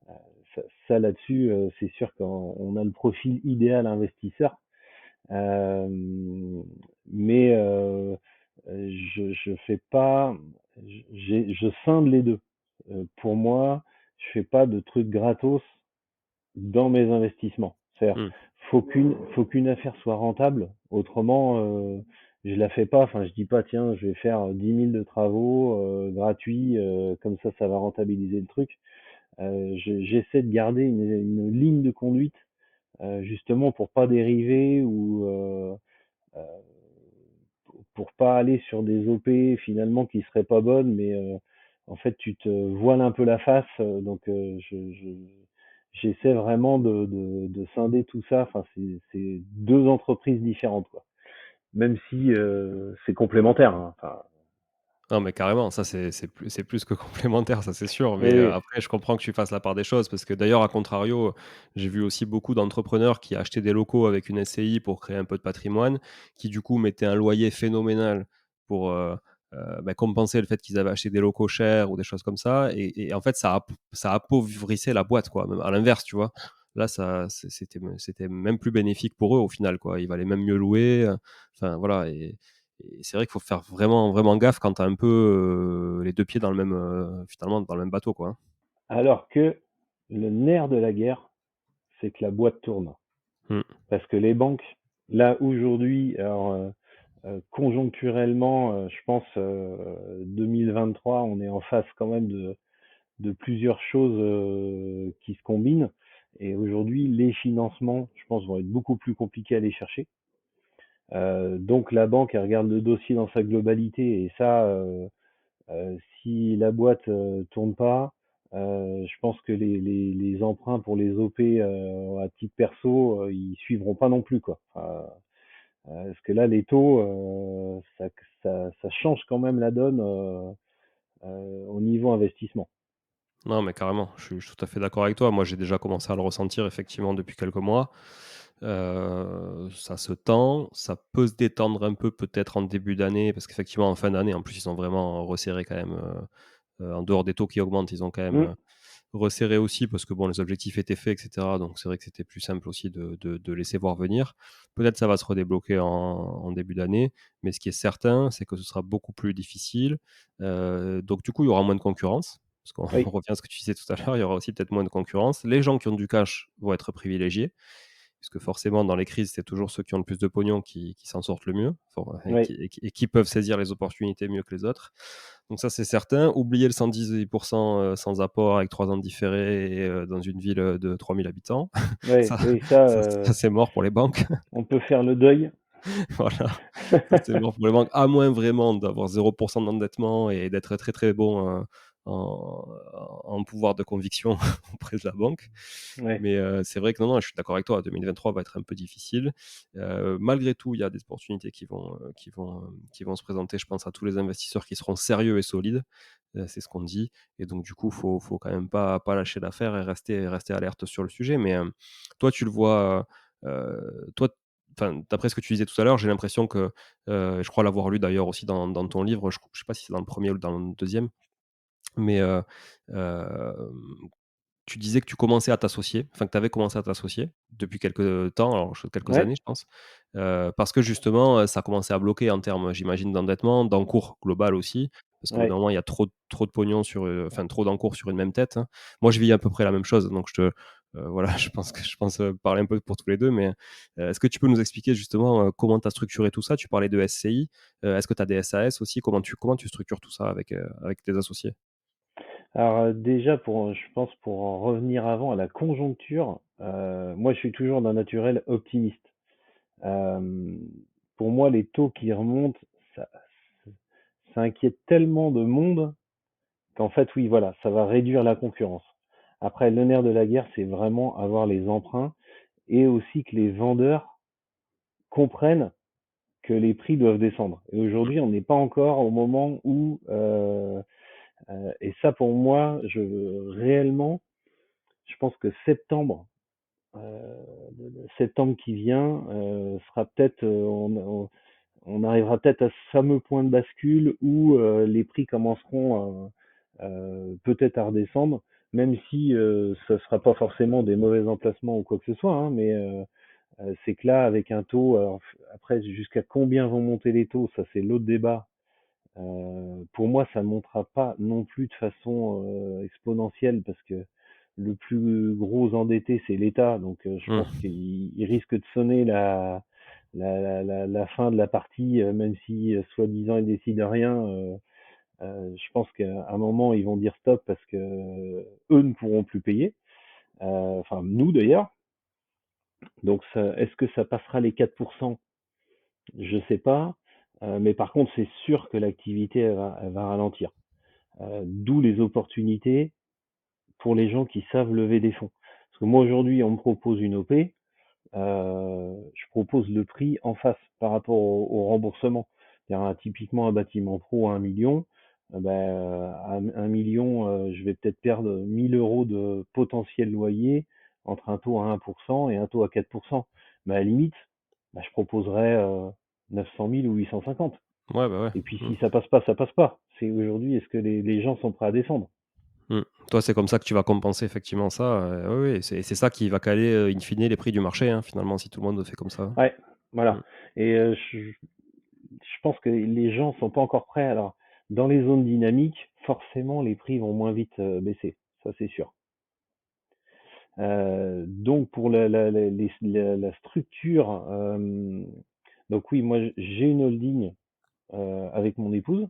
euh, ça là-dessus, c'est sûr qu'on a le profil idéal investisseur. Euh, mais je fais pas, je scinde les deux. Pour moi, je fais pas de trucs gratos dans mes investissements. C'est-à-dire, Hmm. faut qu'une affaire soit rentable. Autrement, je la fais pas. Enfin, je dis pas, tiens, je vais faire 10 000 de travaux gratuits, comme ça va rentabiliser le truc. J'essaie de garder une ligne de conduite, justement pour pas dériver ou euh, pour pas aller sur des OP finalement qui seraient pas bonnes, mais en fait tu te voiles un peu la face. Donc j'essaie vraiment de scinder tout ça. Enfin, c'est deux entreprises différentes, quoi. Même si c'est complémentaire, hein. Enfin, Non, mais carrément, ça c'est plus que complémentaire, ça c'est sûr. oui, Mais oui. après, je comprends que tu fasses la part des choses parce que d'ailleurs, à contrario, j'ai vu aussi beaucoup d'entrepreneurs qui achetaient des locaux avec une SCI pour créer un peu de patrimoine, qui du coup mettaient un loyer phénoménal pour bah, compenser le fait qu'ils avaient acheté des locaux chers ou des choses comme ça. Et en fait, ça appauvrissait la boîte, quoi. Même à l'inverse, tu vois. Là, c'était même plus bénéfique pour eux au final, quoi. Il valait même mieux louer. Enfin, voilà. Et c'est vrai qu'il faut faire vraiment, vraiment gaffe quand tu as un peu les deux pieds dans le même, finalement, dans le même bateau, quoi. Alors que le nerf de la guerre, c'est que la boîte tourne. Mm. Parce que les banques, là aujourd'hui, alors conjoncturellement, je pense 2023, on est en face quand même de plusieurs choses qui se combinent. Et aujourd'hui, les financements, je pense, vont être beaucoup plus compliqués à aller chercher. Donc la banque, elle regarde le dossier dans sa globalité, et ça, si la boîte tourne pas, je pense que les emprunts pour les OP à titre perso, ils suivront pas non plus, quoi. Enfin, parce que là, les taux, ça change quand même la donne au niveau investissement. Non, mais carrément, je suis tout à fait d'accord avec toi. Moi, j'ai déjà commencé à le ressentir effectivement depuis quelques mois. Ça se tend, ça peut se détendre un peu peut-être en début d'année, parce qu'effectivement en fin d'année, en plus, ils ont vraiment resserré quand même, en dehors des taux qui augmentent, ils ont quand même Mm. resserré aussi parce que bon, les objectifs étaient faits, etc. Donc c'est vrai que c'était plus simple aussi de laisser voir venir. Peut-être ça va se redébloquer en début d'année, mais ce qui est certain, c'est que ce sera beaucoup plus difficile. Donc du coup, il y aura moins de concurrence. Parce qu'on on Oui, revient à ce que tu disais tout à l'heure, il y aura aussi peut-être moins de concurrence. Les gens qui ont du cash vont être privilégiés, puisque forcément, dans les crises, c'est toujours ceux qui ont le plus de pognon qui s'en sortent le mieux, et oui, qui peuvent saisir les opportunités mieux que les autres. Donc ça, c'est certain. Oubliez le 110% sans apport avec 3 ans de différé et dans une ville de 3000 habitants. oui, Ça, oui, ça, ça c'est mort pour les banques. on peut faire le deuil. Voilà, ça c'est mort pour les banques, à moins vraiment d'avoir 0% d'endettement et d'être très très bon en, en pouvoir de conviction auprès de la banque. Ouais. Mais c'est vrai que non, non, je suis d'accord avec toi, 2023 va être un peu difficile. Malgré tout, il y a des opportunités qui vont se présenter, je pense, à tous les investisseurs qui seront sérieux et solides. C'est ce qu'on dit. Et donc, du coup, faut quand même pas lâcher l'affaire et rester alerte sur le sujet. Mais toi, tu le vois, toi, enfin, d'après ce que tu disais tout à l'heure, j'ai l'impression que, je crois l'avoir lu d'ailleurs aussi dans ton livre, je ne sais pas si c'est dans le premier ou dans le deuxième, mais euh, tu disais que tu commençais à t'associer, enfin que tu avais commencé à t'associer depuis quelques temps, alors quelques Ouais, années, je pense, parce que justement, ça commençait à bloquer en termes, j'imagine, d'endettement, d'encours global aussi, parce qu'au bout d'un ouais. moment, il y a trop de pognon sur, enfin trop d'encours sur une même tête, hein. Moi, je vis à peu près la même chose, donc voilà, je pense parler un peu pour tous les deux, mais est-ce que tu peux nous expliquer justement comment tu as structuré tout ça? Tu parlais de SCI, est-ce que tu as des SAS aussi? Comment tu structures tout ça avec tes associés? Alors déjà, je pense pour en revenir avant à la conjoncture, moi je suis toujours d'un naturel optimiste. Euh, pour moi, les taux qui remontent, ça, ça inquiète tellement de monde qu'en fait, oui, voilà, ça va réduire la concurrence. Après, le nerf de la guerre, c'est vraiment avoir les emprunts et aussi que les vendeurs comprennent que les prix doivent descendre. Et aujourd'hui, on n'est pas encore au moment où, et ça pour moi, réellement, je pense que septembre qui vient sera peut-être, on arrivera peut-être à ce fameux point de bascule où les prix commenceront peut-être à redescendre, même si ça sera pas forcément des mauvais emplacements ou quoi que ce soit, hein, mais c'est que là, avec un taux, alors, après, jusqu'à combien vont monter les taux, ça c'est l'autre débat. Pour moi, ça ne montera pas non plus de façon exponentielle parce que le plus gros endetté, c'est l'État. Donc, je pense Mmh. qu'il risque de sonner la fin de la partie, même si soi-disant ils décident rien. Je pense qu'à un moment, ils vont dire stop parce que eux ne pourront plus payer. Enfin, nous d'ailleurs. Donc, est-ce que ça passera les 4%? Je sais pas. Mais par contre, c'est sûr que l'activité elle va ralentir. D'où les opportunités pour les gens qui savent lever des fonds. Parce que moi aujourd'hui, on me propose une OP, je propose le prix en face par rapport au remboursement. C'est-à-dire, typiquement un bâtiment pro à 1 million, à 1 million, je vais peut-être perdre 1000 euros de potentiel loyer entre un taux à 1% et un taux à 4%. Mais à la limite, je proposerais 900 000 ou 850. Ouais, bah, ouais. Et puis Mmh. si ça passe pas, ça passe pas. C'est aujourd'hui, est-ce que les gens sont prêts à descendre? Mmh. Toi, c'est comme ça que tu vas compenser effectivement ça, oui, oui, c'est ça qui va caler, in fine les prix du marché, hein, finalement, si tout le monde fait comme ça. Ouais, Mmh. voilà. Et je pense que les gens sont pas encore prêts. Alors, dans les zones dynamiques, forcément, les prix vont moins vite baisser. Ça, c'est sûr. Donc, pour la structure, donc oui, moi, j'ai une holding avec mon épouse.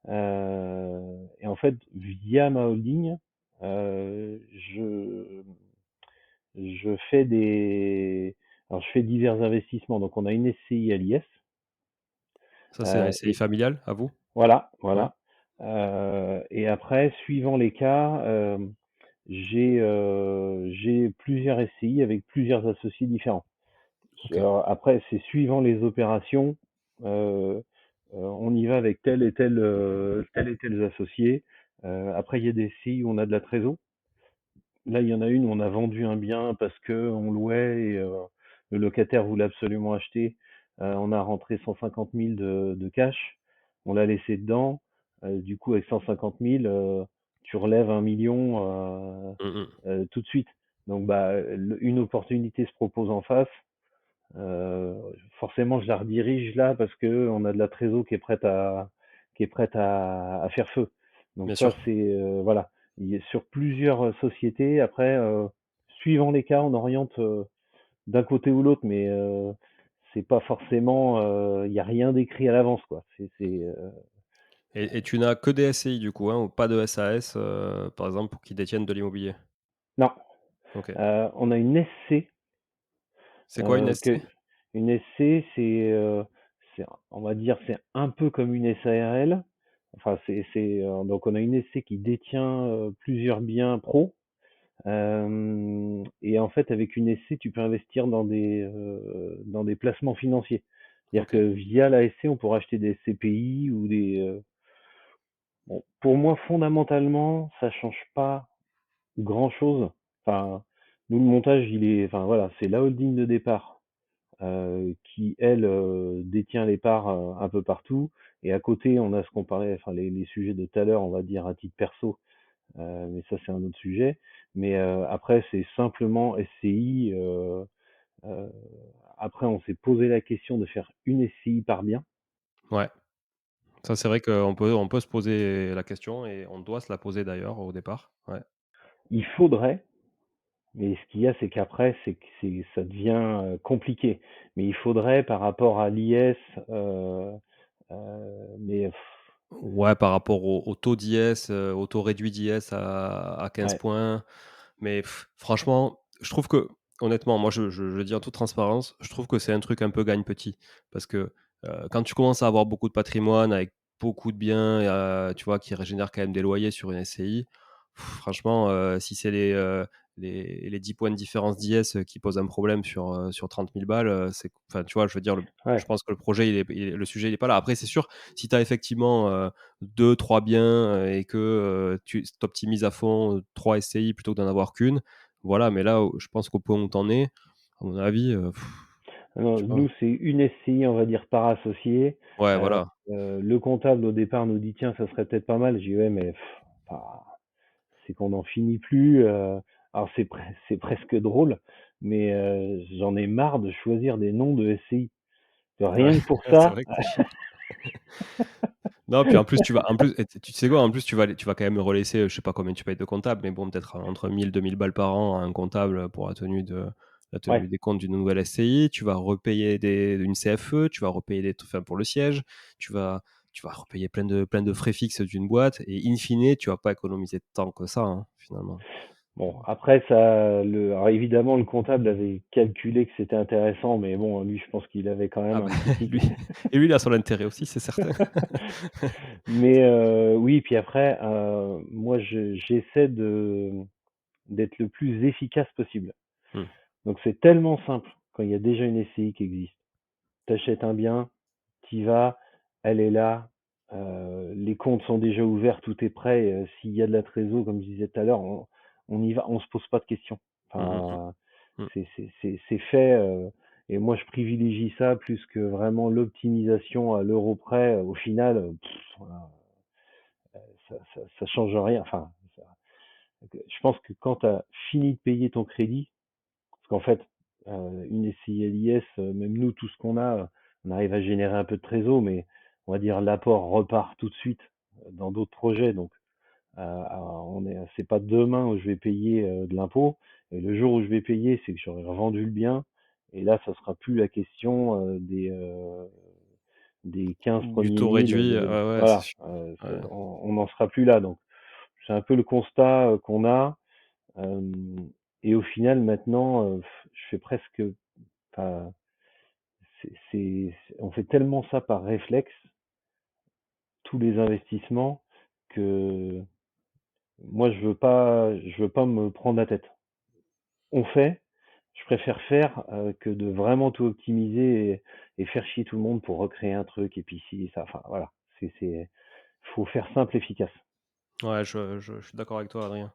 Et en fait, via ma holding, euh, je, je fais alors, je fais divers investissements. Donc, on a une SCI à l'IS. Ça, c'est un SCI Et familial à vous? voilà, Ouais, voilà. Et après, suivant les cas, j'ai plusieurs SCI avec plusieurs associés différents. OK. Alors, après, c'est suivant les opérations, on y va avec tel et tel associé. Après, il y a des SCI où on a de la trésor. Là, il y en a une où on a vendu un bien parce que on louait et le locataire voulait absolument acheter. On a rentré 150 000 de cash. On l'a laissé dedans. Du coup, avec 150 000, tu relèves 1 million Mmh mh. tout de suite. Donc, une opportunité se propose en face. Euh, Forcément, je la redirige là parce que on a de la trésor qui est prête à faire feu. Donc Bien ça, sûr. c'est voilà. Il est sur plusieurs sociétés. Après, suivant les cas, on oriente d'un côté ou l'autre, mais c'est pas forcément. Il n'y a rien d'écrit à l'avance, quoi. Et tu n'as que des SCI du coup, hein, ou pas de SAS, par exemple, pour qui détiennent de l'immobilier? Non. OK. On a une SC. C'est quoi une SC? Une SC, on va dire, c'est un peu comme une SARL. Enfin, donc on a une SC qui détient plusieurs biens pro. Et en fait, avec une SC, tu peux investir dans des placements financiers. C'est-à-dire que OK. via la SC, on pourra acheter des SCPI ou bon, pour moi, fondamentalement, ça change pas grand-chose. Enfin, nous, le montage, enfin voilà, c'est la holding de départ qui, elle, détient les parts un peu partout. Et à côté, on a ce qu'on parlait, enfin les sujets de tout à l'heure, on va dire à titre perso, mais ça c'est un autre sujet. Mais après, c'est simplement SCI. Euh, Après, on s'est posé la question de faire une SCI par bien. Ouais. Ça, c'est vrai qu'on peut se poser la question et on doit se la poser d'ailleurs au départ. Ouais. Il faudrait, mais ce qu'il y a, c'est qu'après, ça devient compliqué. Mais il faudrait par rapport à l'IS, mais Ouais, par rapport au taux d'IS, au taux réduit d'IS à 15 ouais, points. Mais franchement, je trouve que honnêtement, moi, je le dis en toute transparence, je trouve que c'est un truc un peu gagne petit. Parce que, quand tu commences à avoir beaucoup de patrimoine avec beaucoup de biens, tu vois, qui régénèrent quand même des loyers sur une SCI, Franchement, si c'est les 10 points de différence d'IS, qui posent un problème sur 30 000 balles, c'est enfin, tu vois? Je veux dire, je Ouais. pense que le projet, le sujet, il est pas là. Après, c'est sûr, si tu as effectivement, 2-3 biens, et que, tu optimises à fond, 3 SCI plutôt que d'en avoir qu'une, voilà. Mais là, je pense qu'au point où tu en es, à mon avis, je Non, sais pas. nous, c'est une SCI, on va dire, par associé. Ouais, Heu, voilà. le comptable, au départ, nous dit: «Tiens, ça serait peut-être pas mal». J'ai dit: «Ouais, mais enfin, c'est qu'on n'en finit plus». Alors c'est presque drôle, mais j'en ai marre de choisir des noms de SCI. Ouais, Rien que pour c'est ça. vrai que c'est chiant. Non, puis en plus, et tu sais quoi? En plus, tu vas quand même relaisser, je sais pas combien tu payes de comptable, mais bon, peut-être entre 1 000 et 2 000 balles par an à un comptable pour la Ouais. tenue des comptes d'une nouvelle SCI. Tu vas repayer une CFE, tu vas repayer enfin, pour le siège, tu vas repayer plein de frais fixes d'une boîte, et in fine, tu vas pas économiser tant que ça, hein, finalement. Bon, après ça, alors évidemment, le comptable avait calculé que c'était intéressant, mais bon, lui, je pense qu'il avait quand même Ah bah, un petit tic. lui et lui, il a son intérêt aussi, c'est certain. Mais oui, puis après, moi, j'essaie d'être le plus efficace possible. Mmh. Donc c'est tellement simple quand il y a déjà une SCI qui existe. Tu achètes un bien, tu y vas, elle est là, les comptes sont déjà ouverts, tout est prêt. S'il y a de la trésor, comme je disais tout à l'heure, on y va, on se pose pas de questions. Mmh mh, mmh. Enfin, Mmh. c'est fait. Et moi, je privilégie ça plus que vraiment l'optimisation à l'euro près. Au final, voilà, ça change rien. Enfin, je pense que quand tu as fini de payer ton crédit, parce qu'en fait, une SCI-LIS, même nous, tout ce qu'on a, on arrive à générer un peu de trésor, mais on va dire l'apport repart tout de suite dans d'autres projets. Donc, c'est pas demain où je vais payer de l'impôt. Et le jour où je vais payer, c'est que j'aurai revendu le bien. Et là, ça sera plus la question des 15 Du premiers taux mille. réduit, ouais, ouais, c'est Voilà, sûr. Ouais. on n'en sera plus là. Donc, c'est un peu le constat qu'on a. Euh, et au final, maintenant, je fais presque, enfin, on fait tellement ça par réflexe, tous les investissements, que moi, je veux pas me prendre la tête. On fait, je préfère faire que de vraiment tout optimiser et faire chier tout le monde pour recréer un truc et puis si ça. Enfin, voilà, faut faire simple, efficace. Ouais, je suis d'accord avec toi, Adrien.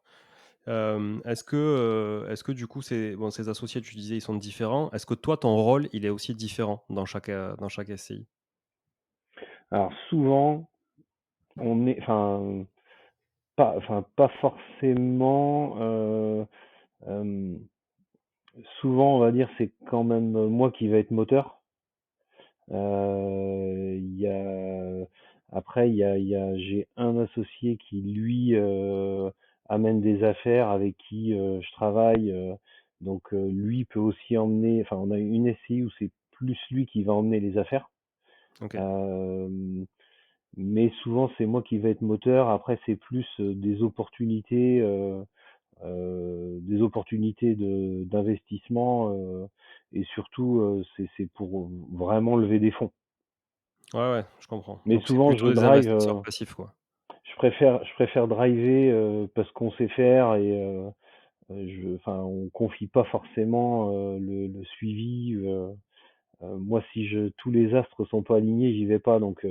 Est-ce que du coup, ces associés, tu disais, ils sont différents. Est-ce que toi, ton rôle, il est aussi différent dans chaque SCI? Alors souvent, on est, pas forcément. Euh, Souvent, on va dire, c'est quand même moi qui va être moteur. Il y a, après, j'ai un associé qui, lui, amène des affaires avec qui je travaille. Donc, lui peut aussi emmener, enfin, on a une SCI où c'est plus lui qui va emmener les affaires. OK. Euh, mais souvent, c'est moi qui vais être moteur. Après, c'est plus des opportunités d'investissement, et surtout, c'est pour vraiment lever des fonds. Ouais, ouais, je comprends. Mais Donc c'est souvent, plutôt je des drive, investisseurs passifs, quoi. je préfère driver parce qu'on sait faire et enfin, on confie pas forcément le suivi. Moi, si tous les astres sont pas alignés, j'y vais pas. Donc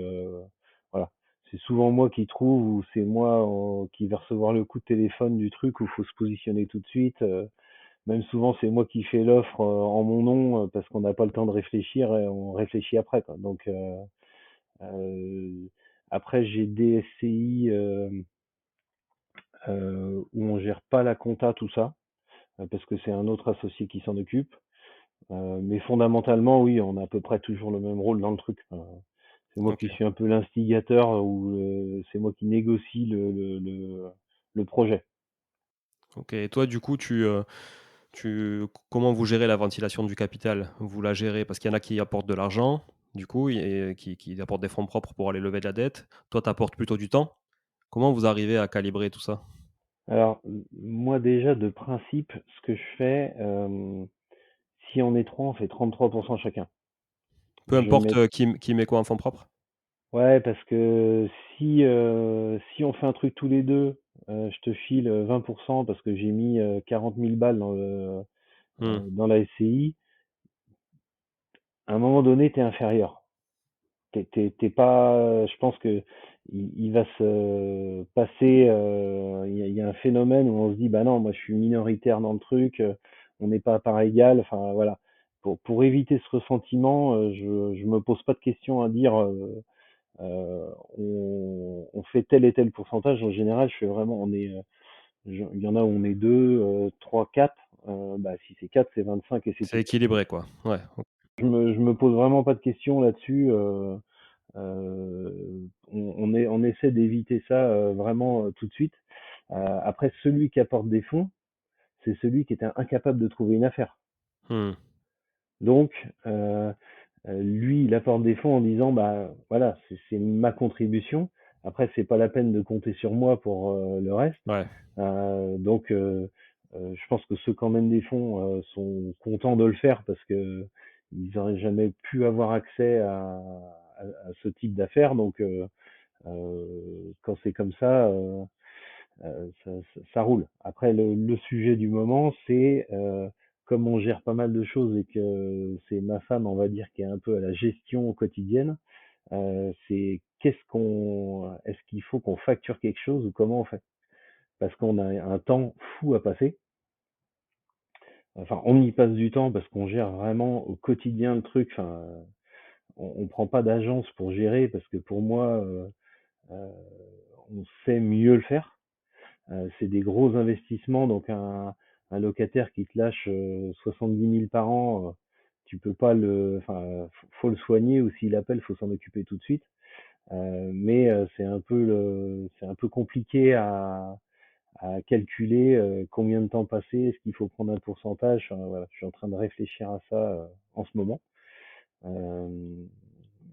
voilà, c'est souvent moi qui trouve ou c'est moi qui vais recevoir le coup de téléphone du truc où il faut se positionner tout de suite. Même souvent, c'est moi qui fais l'offre en mon nom parce qu'on n'a pas le temps de réfléchir et on réfléchit après, quoi. Donc, après, j'ai des SCI où on gère pas la compta, tout ça, parce que c'est un autre associé qui s'en occupe. Mais fondamentalement, oui, on a à peu près toujours le même rôle dans le truc. C'est moi qui OK. suis un peu l'instigateur ou c'est moi qui négocie le projet. OK, et toi, du coup, comment vous gérez la ventilation du capital? Vous la gérez parce qu'il y en a qui apportent de l'argent, du coup, et qui apportent des fonds propres pour aller lever de la dette. Toi, tu apportes plutôt du temps. Comment vous arrivez à calibrer tout ça? Alors, moi déjà, de principe, ce que je fais, si on est trois, on fait 33% chacun. Peu Je importe, mets qui met quoi en fonds propres? Ouais, parce que si on fait un truc tous les deux, je te file 20% parce que j'ai mis 40 000 balles Hmm. dans la SCI, à un moment donné, tu es inférieur. T'es pas, je pense que il va se passer, il y a un phénomène où on se dit, bah non, moi je suis minoritaire dans le truc, on n'est pas à part égale, enfin voilà. Pour éviter ce ressentiment, je me pose pas de questions à dire, on fait tel et tel pourcentage. En général, je fais vraiment, il y en a où on est 2, 3, 4. Bah, si c'est 4, c'est 25 et c'est C'est tout. équilibré, quoi. Ouais. Je me pose vraiment pas de questions là-dessus. On essaie d'éviter ça vraiment tout de suite. Après, celui qui apporte des fonds, c'est celui qui était incapable de trouver une affaire. Hmm. Donc, lui, il apporte des fonds en disant, bah voilà, c'est ma contribution. Après, c'est pas la peine de compter sur moi pour le reste. Ouais. Donc, je pense que ceux qui emmènent des fonds sont contents de le faire parce que ils n'auraient jamais pu avoir accès à ce type d'affaires. Donc, quand c'est comme ça, ça roule. Après, le sujet du moment, c'est comme on gère pas mal de choses et que c'est ma femme, on va dire, qui est un peu à la gestion quotidienne. C'est est-ce qu'il faut qu'on facture quelque chose ou comment on fait? Parce qu'on a un temps fou à passer. Enfin, on y passe du temps parce qu'on gère vraiment au quotidien le truc. Enfin, on prend pas d'agence pour gérer parce que pour moi, euh, on sait mieux le faire. C'est des gros investissements, donc un locataire qui te lâche 70 000 par an, tu peux pas enfin, faut le soigner ou s'il appelle, faut s'en occuper tout de suite. Mais c'est un peu compliqué à calculer combien de temps passer, est-ce qu'il faut prendre un pourcentage. Enfin, voilà, je suis en train de réfléchir à ça en ce moment. Euh,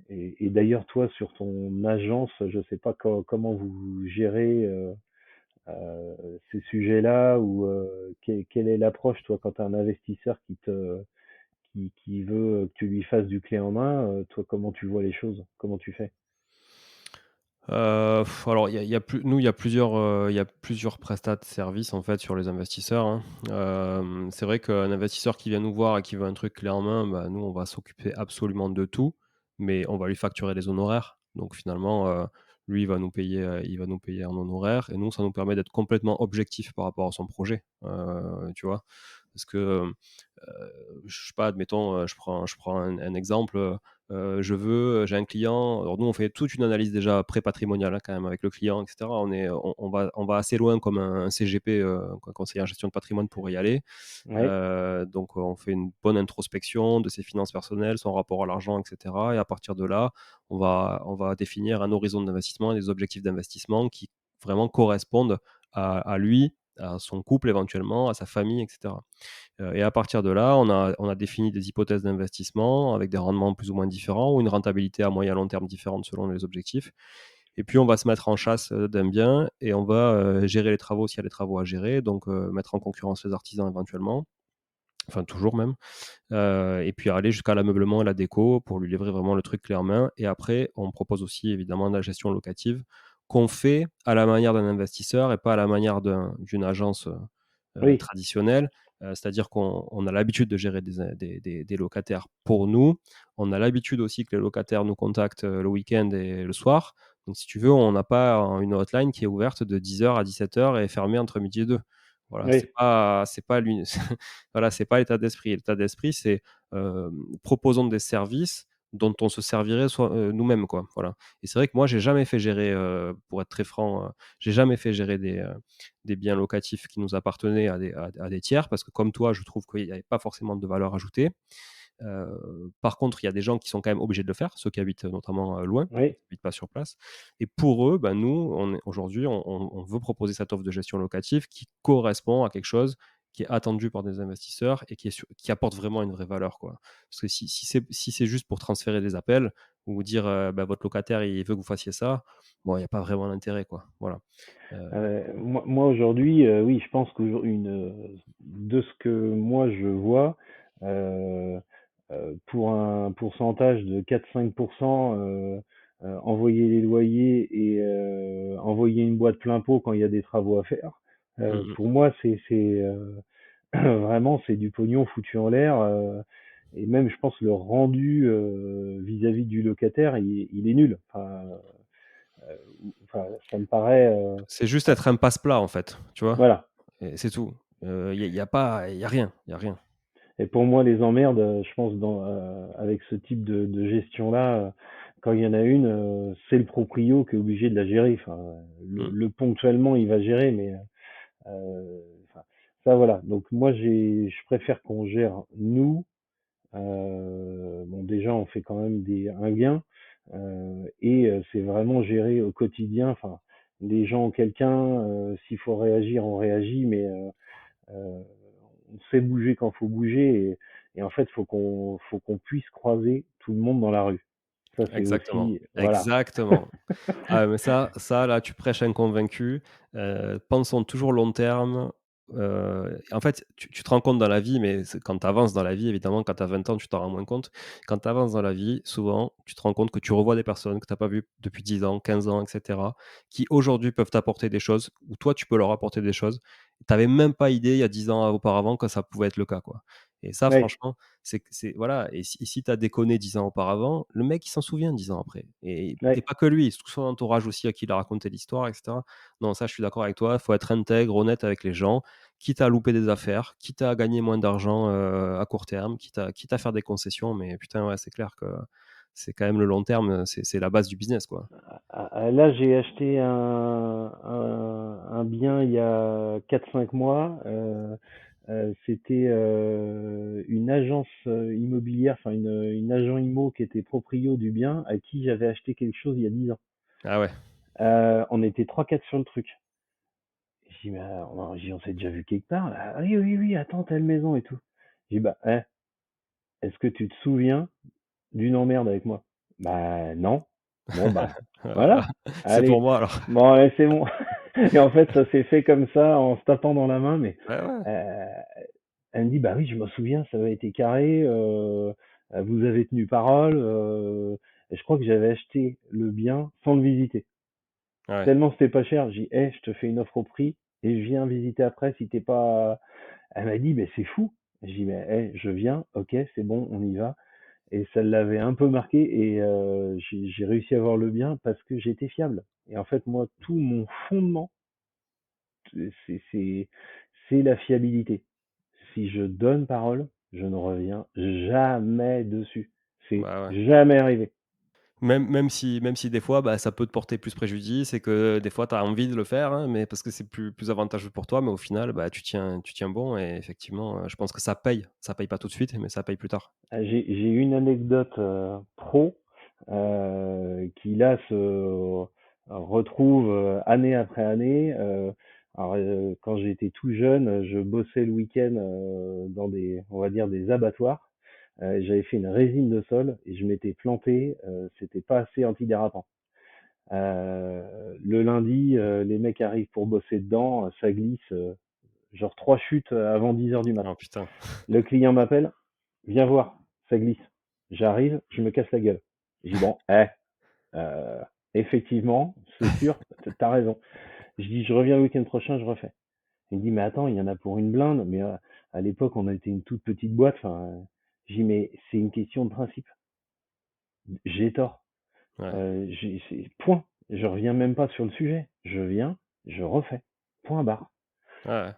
et d'ailleurs, toi, sur ton agence, je sais pas comment vous gérez ces sujets-là ou quelle est l'approche, toi, quand tu as un investisseur qui veut que tu lui fasses du clé en main, toi, comment tu vois les choses? Comment tu fais? Alors il y a plus nous, il y a plusieurs prestats de services, en fait, sur les investisseurs, hein. C'est vrai qu'un investisseur qui vient nous voir et qui veut un truc clé en main, bah, nous, on va s'occuper absolument de tout, mais on va lui facturer des honoraires. Donc finalement, lui, il va nous payer en honoraires et nous, ça nous permet d'être complètement objectifs par rapport à son projet, tu vois? Parce que, je sais pas, admettons, je prends un exemple, j'ai un client. Alors nous, on fait toute une analyse déjà pré-patrimoniale, hein, quand même, avec le client, et cetera. On va assez loin comme un CGP, un conseiller en gestion de patrimoine, pour y aller. Ouais, Donc on fait une bonne introspection de ses finances personnelles, son rapport à l'argent, et cetera, et à partir de là, on va définir un horizon d'investissement et des objectifs d'investissement qui vraiment correspondent à lui, à son couple éventuellement, à sa famille, et cetera. Et à partir de là, on a défini des hypothèses d'investissement avec des rendements plus ou moins différents ou une rentabilité à moyen long terme différente selon les objectifs. Et puis, on va se mettre en chasse d'un bien et on va gérer les travaux s'il y a des travaux à gérer, donc mettre en concurrence les artisans éventuellement, enfin toujours même, et puis aller jusqu'à l'ameublement et la déco pour lui livrer vraiment le truc clé en main. Et après, on propose aussi évidemment de la gestion locative qu'on fait à la manière d'un investisseur et pas à la manière d'une agence oui, traditionnelle. C'est-à-dire qu'on a l'habitude de gérer des locataires pour nous. On a l'habitude aussi que les locataires nous contactent le week-end et le soir. Donc, si tu veux, on n'a pas une hotline qui est ouverte de 10h à 17h et fermée entre midi et 2. Voilà, oui. c'est pas voilà, c'est pas l'état d'esprit. L'état d'esprit, c'est proposons des services dont on se servirait nous-mêmes, quoi. Voilà. Et c'est vrai que moi, j'ai jamais fait gérer, pour être très franc, j'ai jamais fait gérer des biens locatifs qui nous appartenaient à des tiers, parce que comme toi, je trouve qu'il n'y avait pas forcément de valeur ajoutée. Par contre, il y a des gens qui sont quand même obligés de le faire, ceux qui habitent notamment loin, qui Oui. n'habitent pas sur place. Et pour eux, ben, nous, aujourd'hui, on veut proposer cette offre de gestion locative qui correspond à quelque chose qui est attendu par des investisseurs et qui apporte vraiment une vraie valeur, quoi. Parce que si c'est juste pour transférer des appels ou dire bah, votre locataire il veut que vous fassiez ça, bon, il n'y a pas vraiment d'intérêt, quoi. Voilà. Euh, Moi aujourd'hui, oui, je pense de ce que moi je vois, pour un pourcentage de 4-5%, envoyer les loyers et envoyer une boîte plein pot quand il y a des travaux à faire. Mmh Pour mh. moi, vraiment, c'est du pognon foutu en l'air. Et même, je pense, le rendu vis-à-vis du locataire, il est nul. Euh, enfin, ça me paraît. C'est juste Enfin, être un passe-plat, en fait, tu vois? voilà. Et c'est tout. Y a pas y a rien, y a rien. Et pour moi, les emmerdes, je pense, avec ce type de gestion-là, quand il y en a une, c'est le proprio qui est obligé de la gérer. Enfin, Mmh. le ponctuellement, il va gérer, mais enfin, ça, voilà. Donc moi, je préfère qu'on gère nous. Bon, déjà, on fait quand même un gain, et c'est vraiment géré au quotidien. Enfin, les gens ont quelqu'un, s'il faut réagir, on réagit, mais euh, on sait bouger quand faut bouger, et en fait, faut qu'on puisse croiser tout le monde dans la rue. Ça, c'est Exactement, aussi, voilà. exactement. Ah mais ça là, tu prêches un convaincu. Pensons toujours long terme. En fait, tu te rends compte dans la vie, mais c'est quand tu avances dans la vie, évidemment, quand tu as 20 ans, tu t'en rends moins compte. Quand tu avances dans la vie, souvent, tu te rends compte que tu revois des personnes que tu as pas vues depuis 10 ans, 15 ans et cetera, qui aujourd'hui peuvent t'apporter des choses, ou toi tu peux leur apporter des choses. Tu avais même pas idée, il y a 10 ans auparavant, que ça pouvait être le cas, quoi. Et ça, Ouais, franchement, c'est voilà. Et si tu as déconné 10 ans auparavant, le mec, il s'en souvient 10 ans après. Et ouais, pas que lui, tout son entourage aussi à qui il a raconté l'histoire, et cetera. Non, ça, je suis d'accord avec toi. Il faut être intègre, honnête avec les gens, quitte à louper des affaires, quitte à gagner moins d'argent, à court terme, quitte à faire des concessions. Mais putain, ouais, c'est clair que c'est quand même le long terme, c'est la base du business, quoi. Là, j'ai acheté un bien il y a 4 5 mois. C'était une agence immobilière, enfin une agent immo qui était proprio du bien, à qui j'avais acheté quelque chose il y a 10 ans. Ah ouais, On était trois quatre sur le truc. J'ai dit, mais on s'est déjà vu quelque part. Ah oui, oui, oui, attends, telle maison et tout. J'ai dit, bah, est-ce que tu te souviens d'une emmerde avec moi? Bah non. Bon bah voilà, voilà. c'est pour Allez. moi alors. Bon allez, c'est bon. Et en fait, ça s'est fait comme ça en se tapant dans la main, mais Ouais, ouais, euh, elle me dit bah oui, je me souviens, ça avait été carré. Vous avez tenu parole. Et je crois que j'avais acheté le bien sans le visiter. ouais, Tellement c'était pas cher, j'ai dit je te fais une offre au prix et je viens visiter après si t'es pas. Elle m'a dit mais c'est fou. J'ai dit mais je viens, ok, c'est bon, on y va. Et ça l'avait un peu marqué, et j'ai réussi à avoir le bien parce que j'étais fiable. Et en fait, moi, tout mon fondement, c'est c'est c'est la fiabilité. Si je donne parole, je ne reviens jamais dessus. C'est bah, ouais. jamais arrivé. Même si des fois, bah, ça peut te porter plus préjudice et que des fois tu as envie de le faire, hein, mais parce que c'est plus avantageux pour toi, mais au final, bah, tu tiens bon et effectivement, je pense que ça paye. Ça paye pas tout de suite, mais ça paye plus tard. J'ai une anecdote pro qui là se retrouve année après année. Alors, quand j'étais tout jeune, je bossais le week-end dans on va dire, des abattoirs. J'avais fait une résine de sol et je m'étais planté. C'était pas assez antidérapant. Le lundi, les mecs arrivent pour bosser dedans, ça glisse, genre 3 chutes avant 10 heures du mat. Oh putain. Le client m'appelle, viens voir, ça glisse. J'arrive, je me casse la gueule. Je dis bon, euh, effectivement, c'est sûr, t'as raison. Je dis je reviens le week-end prochain, je refais. Il me dit mais attends, il y en a pour une blinde, mais à l'époque on a été une toute petite boîte. Enfin, je dis mais c'est une question de principe. J'ai tort. Ouais, Point. Je reviens même pas sur le sujet. Je viens, je refais. Point barre. ouais, ouais,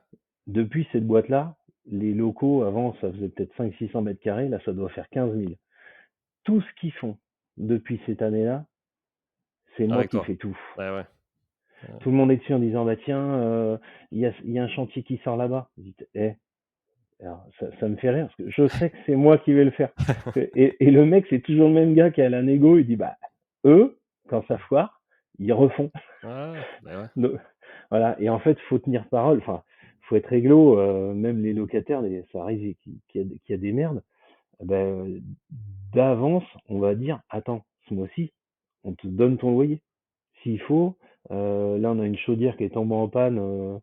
Depuis cette boîte-là, les locaux, avant, ça faisait peut-être 500-600 mètres carrés, là, ça doit faire 15 000. Tout ce qu'ils font depuis cette année-là, c'est moi avec qui toi. fais tout. Ouais, ouais, Tout le monde est dessus en disant, bah tiens, il y a un chantier qui sort là-bas. Je dis, alors, ça me fait rire, parce que je sais que c'est moi qui vais le faire. Et le mec, c'est toujours le même gars qui a la négo, il dit, bah, eux, quand ça foire, ils refont. ouais, bah, ouais, Donc, voilà. Et en fait, faut tenir parole. Enfin, faut être réglo. Même les locataires, ça arrive qu'il y a des merdes. Ben, d'avance, on va dire, attends, ce mois-ci, on te donne ton loyer. S'il faut, là, on a une chaudière qui est tombée en panne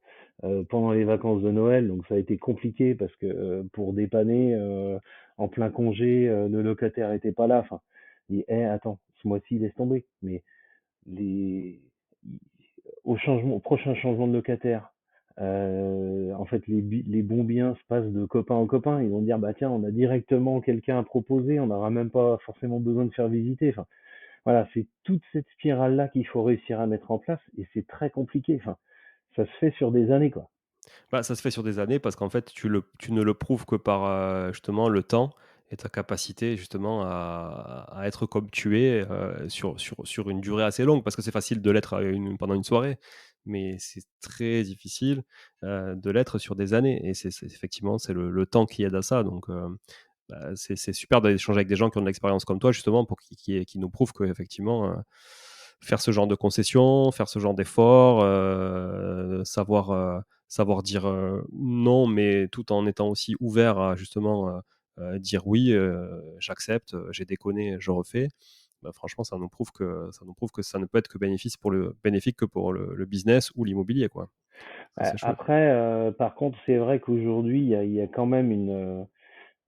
pendant les vacances de Noël, donc ça a été compliqué parce que pour dépanner en plein congé, le locataire était pas là. Enfin, il dit, attends, ce mois-ci, laisse tomber. Mais les, au prochain changement de locataire, en fait, les bons biens se passent de copain en copain. Ils vont dire, bah tiens, on a directement quelqu'un à proposer, on n'aura même pas forcément besoin de faire visiter. Enfin, voilà, c'est toute cette spirale-là qu'il faut réussir à mettre en place, et c'est très compliqué. Enfin, ça se fait sur des années, quoi. Bah, ça se fait sur des années parce qu'en fait, tu ne le prouves que par justement le temps et ta capacité justement à être comme tu es sur une durée assez longue. Parce que c'est facile de l'être pendant une soirée, mais c'est très difficile de l'être sur des années. Et effectivement, c'est le temps qui aide à ça. Donc, bah, c'est super d'échanger avec des gens qui ont de l'expérience comme toi, justement, pour qui nous prouvent qu'effectivement, faire ce genre de concessions, faire ce genre d'efforts, savoir dire non, mais tout en étant aussi ouvert à justement dire oui, j'accepte, j'ai déconné, je refais. Bah, franchement, ça nous prouve que ça ne peut être que bénéfique que pour le business ou l'immobilier, quoi. Ça, c'est chouette. Après, par contre, c'est vrai qu'aujourd'hui, il y a quand même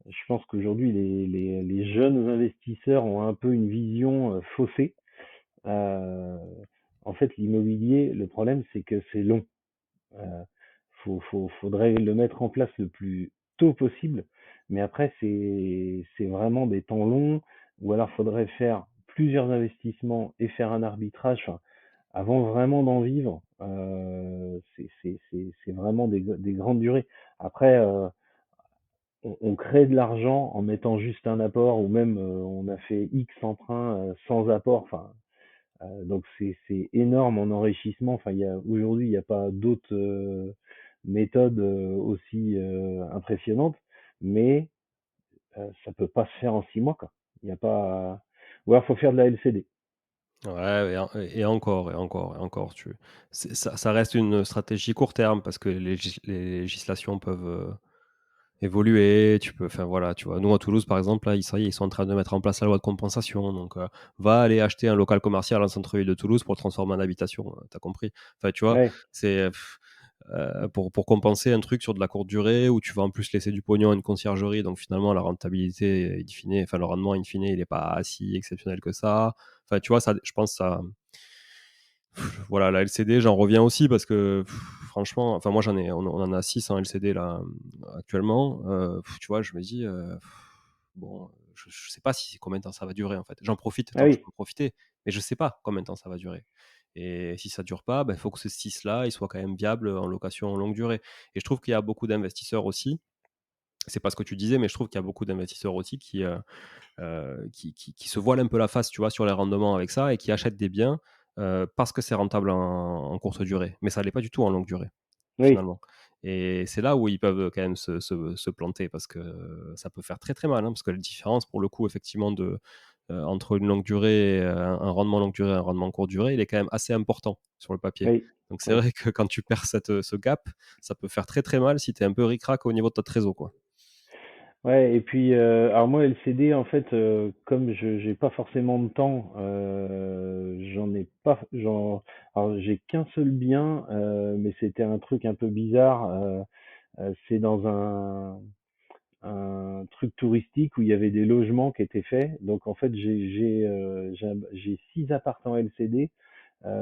je pense qu'aujourd'hui, les jeunes investisseurs ont un peu une vision faussée. Euh, En fait, l'immobilier, le problème, c'est que c'est long. Euh, Faudrait le mettre en place le plus tôt possible, mais après, c'est vraiment des temps longs, ou alors faudrait faire plusieurs investissements et faire un arbitrage. Enfin, avant vraiment d'en vivre, c'est vraiment des grandes durées. Après, on crée de l'argent en mettant juste un apport, ou même on a fait X emprunts sans apport. Enfin, donc c'est énorme en enrichissement. Enfin, aujourd'hui, il n'y a pas d'autres méthodes aussi impressionnantes, mais ça peut pas se faire en 6 mois, quoi. Il y a pas. Ou alors faut faire de la LCD. Ouais, et encore, et encore, et encore. Ça reste une stratégie court terme parce que les législations peuvent évoluer. Enfin voilà, tu vois. Nous à Toulouse, par exemple, là, ils sont en train de mettre en place la loi de compensation. Donc, va aller acheter un local commercial en centre-ville de Toulouse pour le transformer en habitation. T'as compris? Enfin, tu vois, Ouais, c'est pour compenser un truc sur de la courte durée où tu vas en plus laisser du pognon à une conciergerie. Donc finalement, la rentabilité, enfin le rendement, in fine, il n'est pas si exceptionnel que ça. Enfin, tu vois, ça, je pense, ça. Voilà, la LCD, j'en reviens aussi parce que franchement, enfin moi on en a 6 en LCD là actuellement. Tu vois, je me dis, bon, je sais pas combien de temps ça va durer en fait. J'en profite ah tant que je oui, peux profiter, mais je sais pas combien de temps ça va durer. Et si ça dure pas, il faut que ce 6-là, il soit quand même viable en location longue durée. Et je trouve qu'il y a beaucoup d'investisseurs aussi, c'est pas ce que tu disais, mais je trouve qu'il y a beaucoup d'investisseurs aussi qui se voilent un peu la face, tu vois, sur les rendements avec ça et qui achètent des biens parce que c'est rentable en courte durée. Mais ça l'est pas du tout en longue durée, oui, finalement. Et c'est là où ils peuvent quand même se planter parce que ça peut faire très très mal. Hein, parce que la différence, pour le coup, effectivement, entre une longue durée, un rendement longue durée et un rendement courte durée, il est quand même assez important sur le papier. oui, Donc c'est oui. vrai que quand tu perds ce gap, ça peut faire très très mal si tu es un peu ric-rac au niveau de ta trésor, quoi. Ouais, et puis, alors moi, LCD, en fait, comme j'ai pas forcément de temps, j'en ai pas, alors j'ai qu'un seul bien, mais c'était un truc un peu bizarre. C'est dans un truc touristique où il y avait des logements qui étaient faits. Donc en fait, j'ai 6 appartements LCD,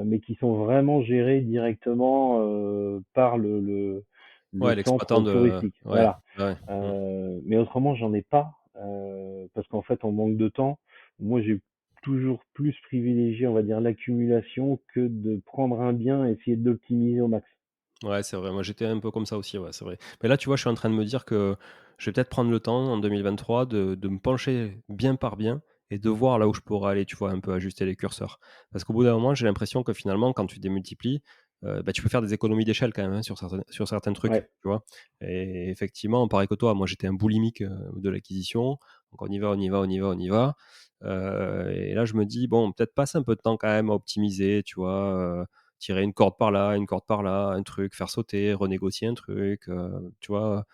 mais qui sont vraiment gérés directement par le Ouais, centre l'exploitant de. touristique. Ouais, Voilà. ouais. Mm. Mais autrement, j'en ai pas parce qu'en fait, on manque de temps. Moi, j'ai toujours plus privilégié, on va dire, l'accumulation que de prendre un bien et essayer de l'optimiser au max. Ouais, c'est vrai. Moi, j'étais un peu comme ça aussi, ouais, c'est vrai. Mais là, tu vois, je suis en train de me dire que je vais peut-être prendre le temps en 2023 de me pencher bien par bien et de voir là où je pourrais aller, tu vois, un peu ajuster les curseurs. Parce qu'au bout d'un moment, j'ai l'impression que finalement, quand tu démultiplies, bah, tu peux faire des économies d'échelle quand même hein, sur certains trucs, Ouais, tu vois. Et effectivement, pareil que toi, moi, j'étais un boulimique de l'acquisition. Donc, on y va, on y va, on y va, on y va. Et là, je me dis, bon, peut-être passe un peu de temps quand même à optimiser, tu vois. Tirer une corde par là, une corde par là, un truc, faire sauter, renégocier un truc, tu vois,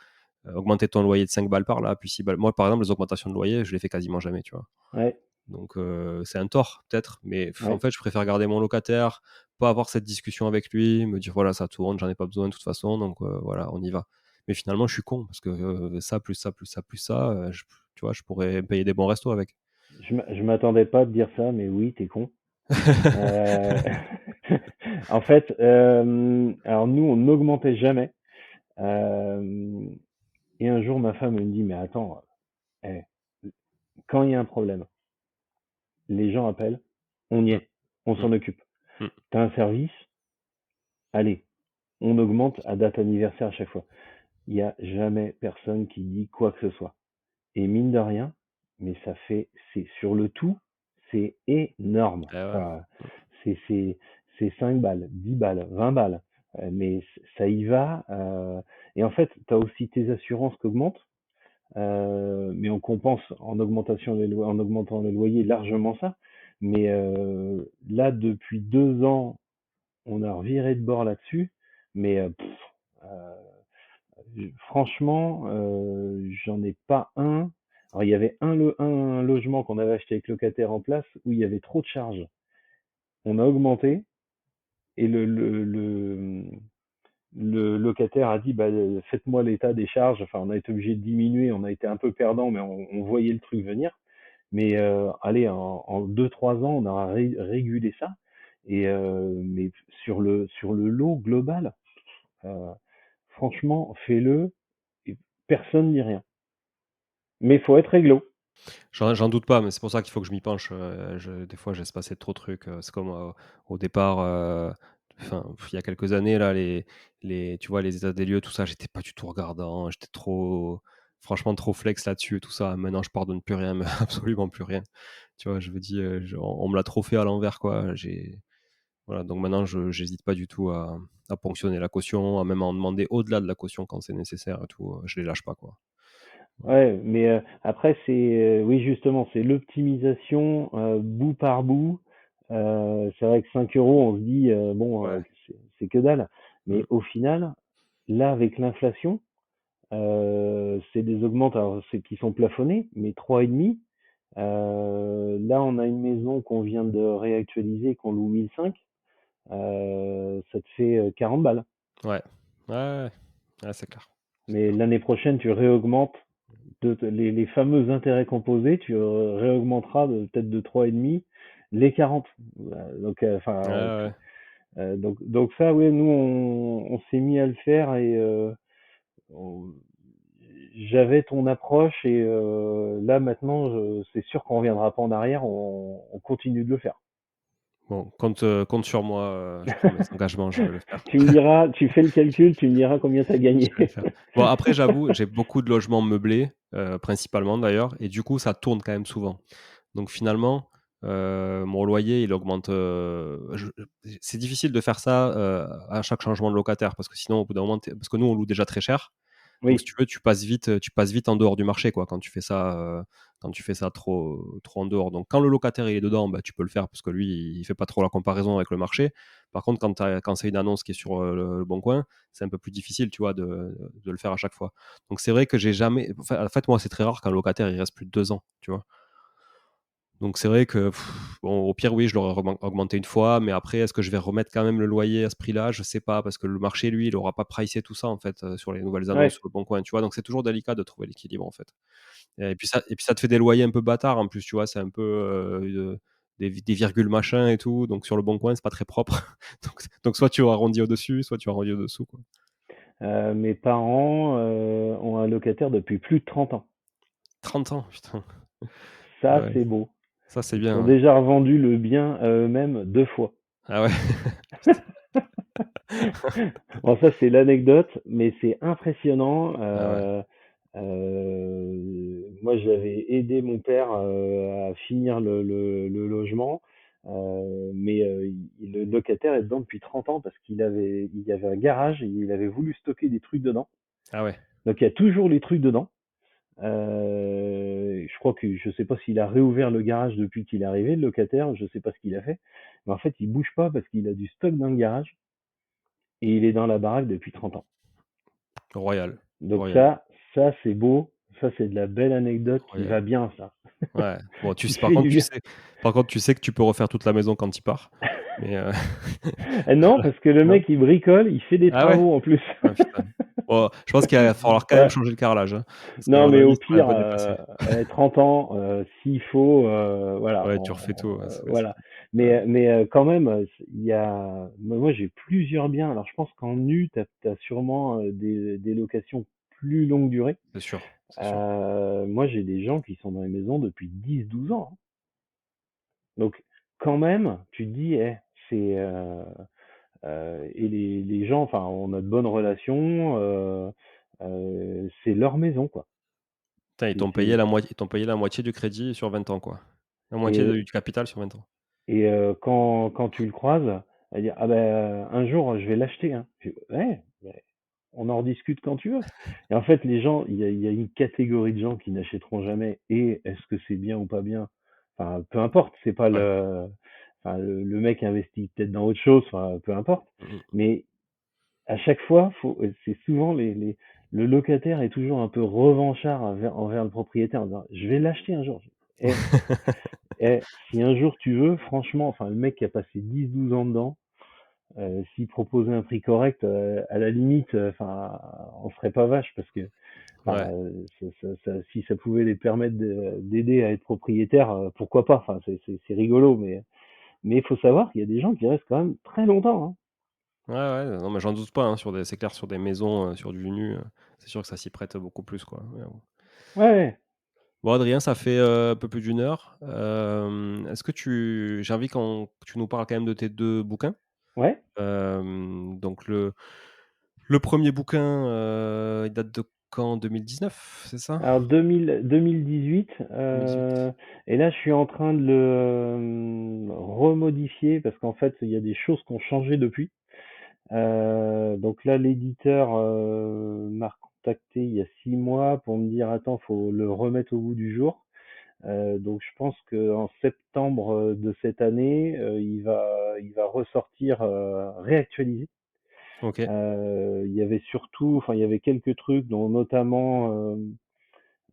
augmenter ton loyer de 5 balles par là, puis 6 balles. Moi, par exemple, les augmentations de loyer, je les fais quasiment jamais, tu vois. ouais, Donc, c'est un tort, peut-être, mais en ouais. fait, je préfère garder mon locataire, pas avoir cette discussion avec lui, me dire, voilà, ça tourne, j'en ai pas besoin de toute façon, donc voilà, on y va. Mais finalement, je suis con, parce que ça, plus ça, plus ça, plus ça, tu vois, je pourrais payer des bons restos avec. Je m'attendais pas à te dire ça, mais oui, t'es con. Euh, En fait, alors nous, on n'augmentait jamais. Euh, et un jour, ma femme elle me dit, mais attends, eh, quand il y a un problème, les gens appellent, on y Mm, est, on mm, s'en occupe. mm. T'as un service, allez, on augmente à date anniversaire à chaque fois. Il n'y a jamais personne qui dit quoi que ce soit. Et mine de rien, mais c'est sur le tout, c'est énorme. Eh ouais. Enfin, c'est, c'est, c'est 5 balles, 10 balles, 20 balles. Mais ça y va. Et en fait, tu as aussi tes assurances qui augmentent. Mais on compense en augmentant les loyers largement ça. Mais là, depuis 2 ans, on a reviré de bord là-dessus. Mais euh, franchement, j'en ai pas un. Alors, il y avait un logement qu'on avait acheté avec locataire en place où il y avait trop de charges. On a augmenté et le locataire a dit bah, faites-moi l'état des charges. Enfin, on a été obligé de diminuer, on a été un peu perdant, mais on voyait le truc venir. Mais allez, en 2, 3 ans, on aura régulé ça. Et mais sur le lot global, euh, franchement, fais-le et personne dit rien. Mais il faut être réglo. J'en doute pas, mais c'est pour ça qu'il faut que je m'y penche. Des fois, je laisse passer trop de trucs. C'est comme au départ, enfin, il y a quelques années, là, tu vois, les états des lieux, tout ça, j'étais pas du tout regardant. J'étais franchement, trop flex là-dessus, tout ça. Maintenant, je pardonne plus rien, mais absolument plus rien. Tu vois, je me dis, on me l'a trop fait à l'envers, quoi. Voilà, donc maintenant, j'hésite pas du tout à ponctionner la caution, à même en demander au-delà de la caution quand c'est nécessaire et tout. Je les lâche pas, quoi. Voilà. Ouais, mais après, oui, justement, c'est l'optimisation bout par bout. C'est vrai que 5 euros, on se dit, bon, Ouais. c'est que dalle. Mm. Mais au final, là, avec l'inflation, c'est des augmentes alors, qui sont plafonnées, mais 3,5. Là, on a une maison qu'on vient de réactualiser, qu'on loue 1 500. Ça te fait 40 balles. Ouais. Ouais, ouais, ouais, c'est clair. C'est Mais clair. l'année prochaine, tu réaugmentes les fameux intérêts composés, tu réaugmenteras peut-être de 3,5 les 40. Donc, Ouais, enfin, ouais. donc ça, oui, nous, on s'est mis à le faire et on- j'avais ton approche et là, maintenant, c'est sûr qu'on reviendra pas en arrière, on continue de le faire. Bon, compte sur moi, je prends mes engagements, je vais le faire. Tu me diras, tu fais le calcul, tu me diras combien tu as Je gagné. vais le faire. Bon, après, j'avoue, j'ai beaucoup de logements meublés, principalement d'ailleurs, et du coup, ça tourne quand même souvent. Donc finalement, mon loyer, il augmente. C'est difficile de faire ça à chaque changement de locataire, parce que sinon, au bout d'un moment, parce que nous, on loue déjà très cher. Donc si Oui, tu veux, tu passes vite en dehors du marché, quoi, quand tu fais ça trop en dehors. Donc quand le locataire il est dedans, bah, tu peux le faire parce que lui, il fait pas trop la comparaison avec le marché. Par contre, quand c'est une annonce qui est sur le Bon Coin, c'est un peu plus difficile, tu vois, de le faire à chaque fois. Donc c'est vrai que j'ai jamais. Enfin, en fait, moi, c'est très rare qu'un locataire il reste plus de 2 ans, tu vois. Donc c'est vrai que, bon, au pire, oui, je l'aurais augmenté une fois, mais après, est-ce que je vais remettre quand même le loyer à ce prix-là? Je sais pas, parce que le marché, lui, il aura pas pricé tout ça, en fait, sur les nouvelles annonces ouais. sur le Bon Coin, tu vois? Donc c'est toujours délicat de trouver l'équilibre, en fait. Et puis ça te fait des loyers un peu bâtards, en plus, tu vois? C'est un peu, des virgules machin et tout, donc sur le Bon Coin, c'est pas très propre. Donc soit tu arrondis au-dessus, soit tu arrondis au-dessous, quoi. Mes parents ont un locataire depuis plus de 30 ans. 30 ans, putain. Ah Ça, ouais, c'est beau. ça, c'est Ils ont bien, ouais. déjà revendu le bien à eux-mêmes 2 fois. Ah ouais. Bon, ça, c'est l'anecdote, mais c'est impressionnant. Ah ouais. Moi, j'avais aidé mon père à finir le logement, mais le locataire est dedans depuis 30 ans parce il y avait un garage et il avait voulu stocker des trucs dedans. Ah ouais. Donc, il y a toujours les trucs dedans. Je crois que je sais pas s'il a réouvert le garage depuis qu'il est arrivé, le locataire, je sais pas ce qu'il a fait. Mais en fait, il bouge pas parce qu'il a du stock dans le garage et il est dans la baraque depuis 30 ans. Royal, Donc royal, ça c'est beau, ça c'est de la belle anecdote qui royal. va bien ça. Ouais. Bon, Qui par fait contre, du bien. tu sais que tu peux refaire toute la maison quand tu pars. Mais Non, parce que le non? mec il bricole, il fait des Ah ouais? travaux en plus. Ah putain. Bon, je pense qu'il va falloir quand même Ouais. changer le carrelage, hein, parce qu'à Non, mon mais avis, au ça va pire, pas dépasser. 30 ans, s'il faut, voilà, Ouais, tu refais tout, ouais, voilà. ouais, Mais quand même, il y a moi, j'ai plusieurs biens. Alors, je pense qu'en nu, tu as sûrement, des locations plus longue durée. c'est sûr, c'est sûr. Moi, j'ai des gens qui sont dans les maisons depuis 10 12 ans, hein. Donc quand même, tu te dis: «Eh, c'est, et les gens, enfin, on a de bonnes relations, c'est leur maison, quoi. Putain, C'est ils t'ont payé la moitié du crédit sur 20 ans, quoi. La moitié et du capital sur 20 ans. quand tu le croises, elle dit: «Ah ben, un jour, je vais l'acheter, hein». Je fais: «Ouais, mais on en rediscute quand tu veux». Et en fait, les gens, il y a une catégorie de gens qui n'achèteront jamais, et est-ce que c'est bien ou pas bien? Enfin, peu importe, c'est pas Ouais. le enfin, le mec investit peut-être dans autre chose, enfin, peu importe. Mmh mh. Mais à chaque fois, c'est souvent le locataire est toujours un peu revanchard envers le propriétaire en disant: «Je vais l'acheter un jour». Eh, si un jour tu veux, franchement, enfin, le mec qui a passé 10 12 ans dedans, s'il proposait un prix correct, à la limite, enfin, on serait pas vache parce que, enfin, Ouais. si ça pouvait les permettre d'aider à être propriétaire, pourquoi pas? Enfin, c'est rigolo, mais il faut savoir qu'il y a des gens qui restent quand même très longtemps, hein. Ouais, ouais, non, mais j'en doute pas, hein, c'est clair, sur des maisons, sur du nu, c'est sûr que ça s'y prête beaucoup plus, quoi. Ouais, bon. Ouais, ouais. Bon, Adrien, ça fait, un peu plus d'une heure. Est-ce que j'ai envie que tu nous parles quand même de tes 2 bouquins. Ouais. Donc le 1er bouquin, il date de quand? 2019, c'est ça? Alors 2018, 2018. et là je suis en train de le, remodifier parce qu'en fait il y a des choses qui ont changé depuis. Donc là l'éditeur, m'a recontacté il y a 6 mois pour me dire: «Attends, faut le remettre au goût du jour». Donc je pense qu'en septembre, de cette année, il va ressortir, réactualisé. OK. Il y avait surtout, enfin il y avait quelques trucs dont notamment,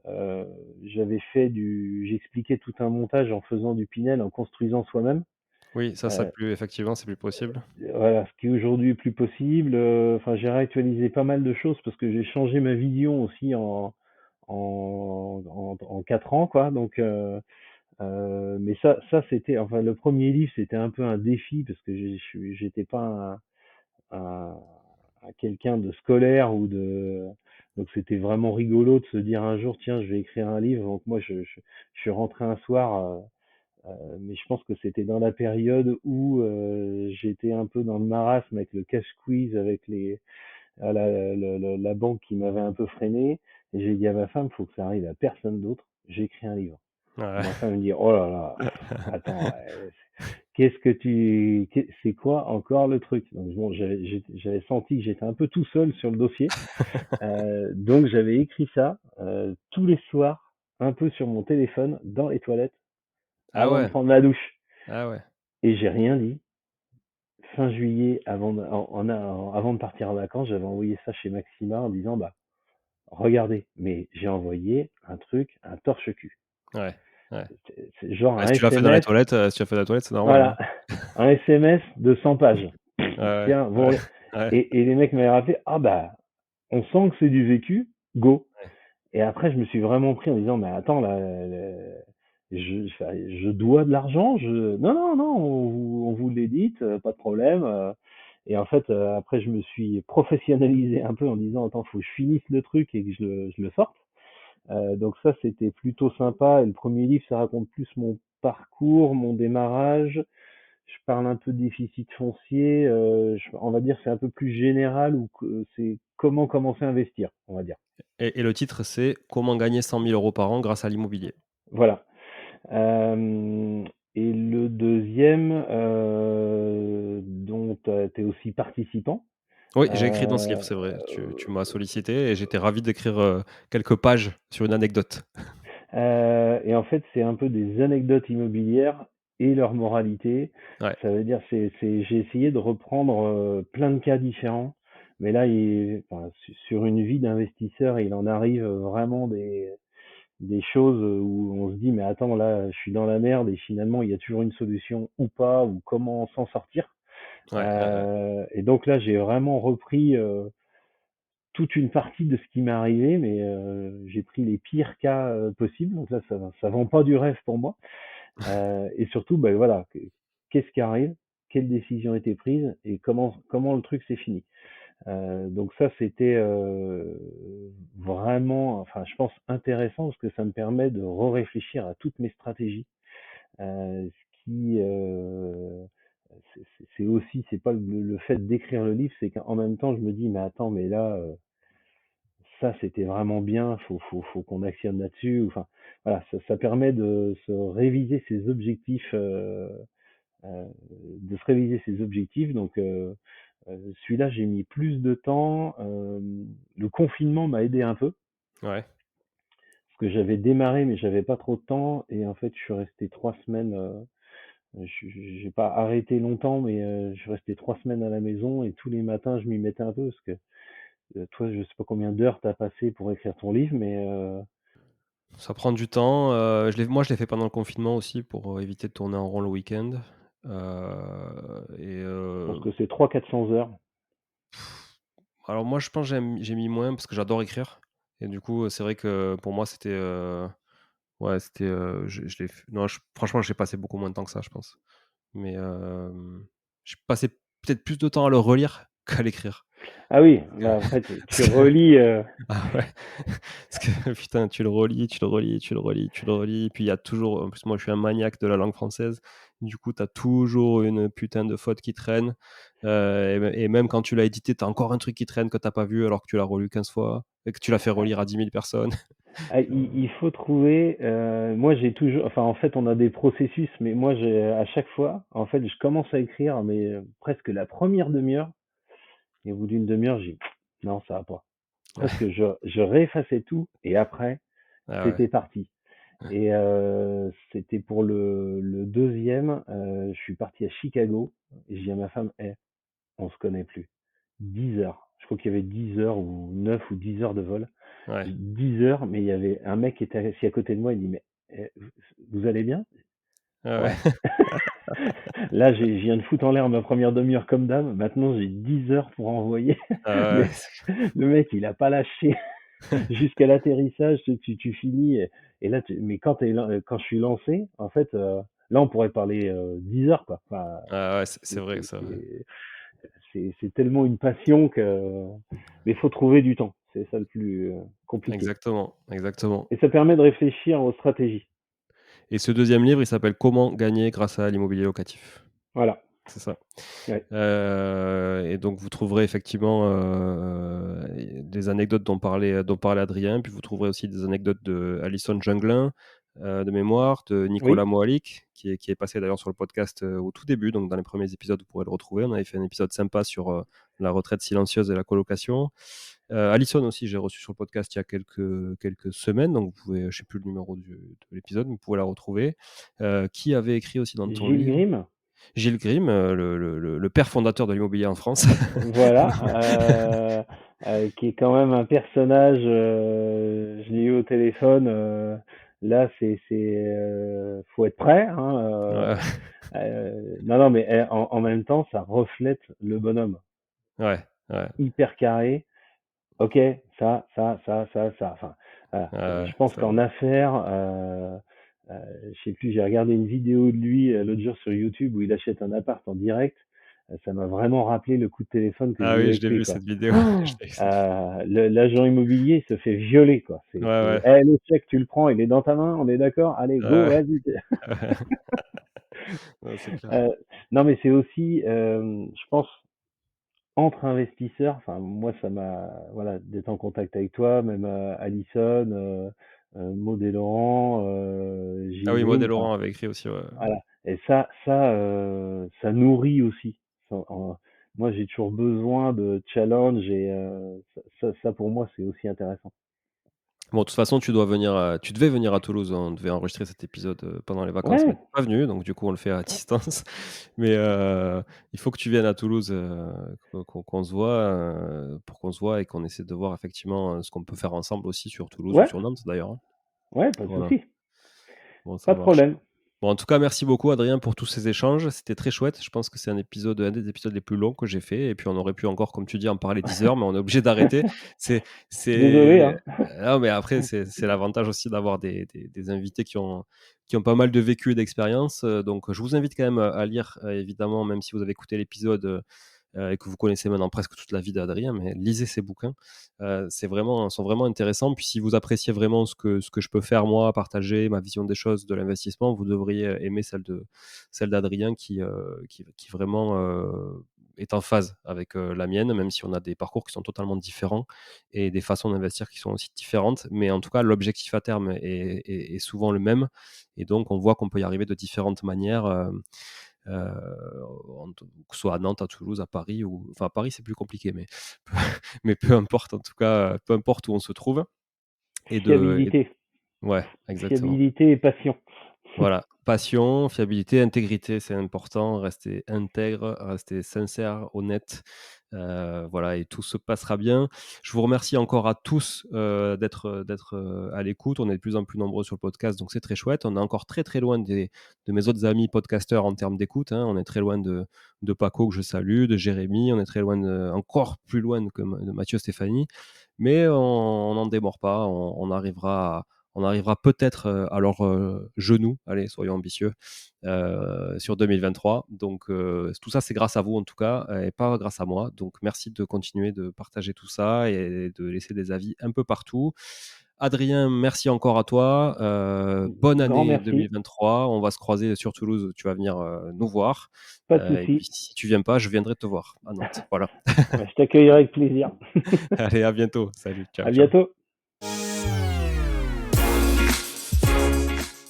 Heu, j'expliquais tout un montage en faisant du Pinel, en construisant soi-même. Oui, ça, Heu, c'est plus possible. voilà, ce qui aujourd'hui est plus possible, enfin j'ai réactualisé pas mal de choses parce que j'ai changé ma vision aussi en 4 ans, quoi. Donc mais ça c'était, enfin, le premier livre, c'était un peu un défi parce que j'étais pas un quelqu'un de scolaire ou de, donc c'était vraiment rigolo de se dire un jour: «Tiens, je vais écrire un livre». Donc moi je suis rentré un soir, mais je pense que c'était dans la période où, j'étais un peu dans le marasme avec le cash squeeze, avec la banque qui m'avait un peu freiné, et j'ai dit à ma femme: «Faut que ça arrive à personne d'autre, j'écris un livre». Et Ouais. ma femme me dit: «Oh là là, attends, qu'est-ce que tu c'est quoi encore le truc?» Donc bon, j'avais senti que j'étais un peu tout seul sur le dossier. Donc j'avais écrit ça, tous les soirs, un peu sur mon téléphone, dans les toilettes, Ah avant de ouais, prendre ma douche, ah ouais. et j'ai rien dit. Fin juillet, avant de partir en vacances, j'avais envoyé ça chez Maxima en disant: «Bah, regardez». Mais j'ai envoyé un truc, un torche-cul. Ouais, ouais. C'est genre Bah, un SMS, si tu l'as fait dans les toilettes, c'est normal, voilà, hein. un SMS de 100 pages. Ouais, ouais, Tiens, ouais, bon, ouais, et les mecs m'avaient rappelé: «Ah bah, on sent que c'est du vécu, go». ouais. Et après, je me suis vraiment pris en disant: «Mais attends, là, je dois de l'argent, non, non, non, on vous l'édite, pas de problème». Et en fait, après, je me suis professionnalisé un peu en disant: «Attends, faut que je finisse le truc et que je le sorte». Donc ça, c'était plutôt sympa. Et le premier livre, ça raconte plus mon parcours, mon démarrage. Je parle un peu de déficit foncier, on va dire, c'est un peu plus général, ou que c'est comment commencer à investir, on va dire. Et le titre, c'est «Comment gagner 100 000 € par an grâce à l'immobilier». Voilà. Hem Et le deuxième, dont tu es aussi participant, Oui, j'ai écrit dans ce livre, heu c'est vrai. Tu m'as sollicité et j'étais ravi d'écrire, quelques pages sur une anecdote. et en fait, c'est un peu des anecdotes immobilières et leur moralité. Ouais, Ça veut dire, j'ai essayé de reprendre, plein de cas différents, mais là, enfin, sur une vie d'investisseur, il en arrive vraiment des choses où on se dit: «Mais attends, là, je suis dans la merde», et finalement, il y a toujours une solution ou pas, ou comment s'en sortir. ouais, ouais, ouais. Et donc là, j'ai vraiment repris, toute une partie de ce qui m'est arrivé, mais j'ai pris les pires cas possibles. Donc là, ça vend pas du rêve pour moi. Et surtout, ben voilà, qu'est-ce qui arrive, quelle décision a été prise et comment le truc s'est fini. Donc ça, c'était vraiment, enfin, je pense intéressant parce que ça me permet de réfléchir à toutes mes stratégies. Ce qui, c'est aussi, c'est pas le fait d'écrire le livre, c'est qu'en même temps, je me dis, mais attends, mais là, ça, c'était vraiment bien, faut qu'on actionne là-dessus. Enfin, voilà, ça permet de se réviser ses objectifs, de se réviser ses objectifs. Donc, celui-là, j'ai mis plus de temps. Le confinement m'a aidé un peu Ouais. parce que j'avais démarré, mais j'avais pas trop de temps. Et en fait, je suis resté 3 semaines. J'ai pas arrêté longtemps, mais je suis resté 3 semaines à la maison et tous les matins, je m'y mettais un peu parce que toi, je sais pas combien d'heures t'as passé pour écrire ton livre, mais Ça prend du temps. Moi, je l'ai fait pendant le confinement aussi pour éviter de tourner en rond le week-end. Et je pense que c'est 300-400 heures. alors moi, je pense que j'ai mis moins parce que j'adore écrire. Et du coup, c'est vrai que pour moi, c'était ouais, c'était je l'ai non, franchement, j'ai passé beaucoup moins de temps que ça, je pense. Mais j'ai passé peut-être plus de temps à le relire qu'à l'écrire. Ah oui, bah après, tu relis. Ah ouais, parce que putain, tu le relis, tu le relis, tu le relis, tu le relis, puis il y a toujours en plus, moi, je suis un maniaque de la langue française. Du coup, tu as toujours une putain de faute qui traîne, et même quand tu l'as édité, tu as encore un truc qui traîne que tu pas vu alors que tu l'as relu 15 fois et que tu l'as fait relire à 10 000 personnes. Il faut trouver. Moi, j'ai toujours. Enfin, en fait, on a des processus, mais moi, j'ai à chaque fois, en fait, je commence à écrire, mais presque la première demi-heure, et au bout d'une demi-heure, j'ai non, ça va pas. Presque, je réeffaçais tout, et après, Ah ouais. c'était parti. Et c'était pour le deuxième. Je suis parti à Chicago, et je dis à ma femme, on se connaît plus. 10 heures. Je crois qu'il y avait 10 heures ou 9 ou 10 heures de vol. Ouais. 10 heures, mais il y avait un mec qui était assis à côté de moi, il dit, mais vous allez bien? Ah ouais. Ouais. Là, je viens de foutre en l'air ma première demi-heure comme d'hab. Maintenant, j'ai 10 heures pour envoyer. Ah Le, ouais, le mec, il a pas lâché jusqu'à l'atterrissage. Tu finis. Et là, mais quand je suis lancé, en fait, là, on pourrait parler 10 heures, quoi. Enfin, ah ouais, c'est c'est vrai c'est- ça. c'est- c'est tellement une passion que. Mais il faut trouver du temps. C'est ça le plus compliqué. Exactement, exactement. Et ça permet de réfléchir aux stratégies. Et ce deuxième livre, il s'appelle «Comment gagner grâce à l'immobilier locatif». Voilà. C'est ça. Ouais. Et donc vous trouverez effectivement, des anecdotes dont parlait Adrien, puis vous trouverez aussi des anecdotes de Alison Junglin, de mémoire, de Nicolas Oui. Moalik, qui est passé d'ailleurs sur le podcast, au tout début, donc dans les premiers épisodes, vous pourrez le retrouver. On avait fait un épisode sympa sur, la retraite silencieuse et la colocation. Alison aussi, j'ai reçu sur le podcast il y a quelques semaines, donc vous pouvez, je sais plus le numéro de l'épisode, mais vous pouvez la retrouver. Qui avait écrit aussi dans ton Gilles livre? Grimm. Gilles Grimm, le père fondateur de l'immobilier en France. Voilà, qui est quand même un personnage. Je l'ai eu au téléphone. Là, faut être prêt. Hein, Ouais, non, non, mais en même temps, ça reflète le bonhomme. ouais, ouais, Hyper carré. Ok, ça. Enfin, voilà. ouais, Je ouais, pense c'est qu'en vrai. affaires, je sais plus, j'ai regardé une vidéo de lui l'autre jour sur YouTube où il achète un appart en direct. Ça m'a vraiment rappelé le coup de téléphone que Ah j'ai eu oui, je avec l'ai lui, vu quoi. cette vidéo. Je l'ai vu cette vidéo. L'agent immobilier se fait violer, quoi. Ouais, ouais. Le chèque, tu le prends, il est dans ta main, on est d'accord? Allez, go, Ouais, vas-y. ouais. Ouais, c'est clair. Euh, non, mais c'est aussi, je pense, entre investisseurs, enfin moi ça m'a voilà d'être en contact avec toi, même Alison, Maud et Laurent, Ah Gilles oui, Maud Grimm, et enfin Laurent avaient écrit aussi, ouais. voilà. Et ça nourrit aussi. Moi j'ai toujours besoin de challenge et ça pour moi c'est aussi intéressant. Bon, de toute façon, tu devais venir à Toulouse, hein. On devait enregistrer cet épisode, pendant les vacances, mais Ouais, tu pas venu, donc du coup, on le fait à distance. Mais il faut que tu viennes à Toulouse, qu'on se voit, pour qu'on se voit et qu'on essaie de voir effectivement, ce qu'on peut faire ensemble aussi sur Toulouse ou ouais, sur Nantes d'ailleurs, hein. ouais, pas de Voilà. souci, Bon, pas ça de marche. problème. Bon, en tout cas, merci beaucoup Adrien pour tous ces échanges. C'était très chouette. Je pense que c'est un des épisodes les plus longs que j'ai fait. Et puis on aurait pu encore, comme tu dis, en parler 10 heures, mais on est obligé d'arrêter. C'est, Désolé, hein. Non, mais après, c'est l'avantage aussi d'avoir des invités qui ont pas mal de vécu et d'expérience. Donc, je vous invite quand même à lire, évidemment, même si vous avez écouté l'épisode. Et que vous connaissez maintenant presque toute la vie d'Adrien, mais lisez ses bouquins. Sont vraiment intéressants. Puis si vous appréciez vraiment ce que je peux faire moi, partager ma vision des choses, de l'investissement, vous devriez aimer celle d'Adrien qui vraiment est en phase avec la mienne, même si on a des parcours qui sont totalement différents et des façons d'investir qui sont aussi différentes. Mais en tout cas, l'objectif à terme est souvent le même. Et donc, on voit qu'on peut y arriver de différentes manières. Que ce soit à Nantes, à Toulouse, à Paris, enfin à Paris c'est plus compliqué, mais peu importe, en tout cas, peu importe où on se trouve. Fiabilité. Ouais, exactement. Fiabilité et passion. Voilà, passion, fiabilité, intégrité, c'est important, rester intègre, rester sincère, honnête, voilà, et tout se passera bien. Je vous remercie encore à tous d'être à l'écoute. On est de plus en plus nombreux sur le podcast, donc c'est très chouette. On est encore très très loin de mes autres amis podcasteurs en termes d'écoute, hein. On est très loin de Paco que je salue, de Jérémy, on est très loin encore plus loin de Mathieu Stéphanie, mais on n'en démord pas, on arrivera peut-être à leur genou, allez, soyons ambitieux, sur 2023. Donc tout ça, c'est grâce à vous en tout cas, et pas grâce à moi. Donc merci de continuer de partager tout ça et de laisser des avis un peu partout. Adrien, merci encore à toi. Bonne Grand année merci. 2023. On va se croiser sur Toulouse. Tu vas venir nous voir. Pas de Et puis souci. si tu viens pas, je viendrai te voir à Nantes. Voilà. Je t'accueillerai avec plaisir. Allez, à bientôt. Salut. Ciao, À ciao. bientôt.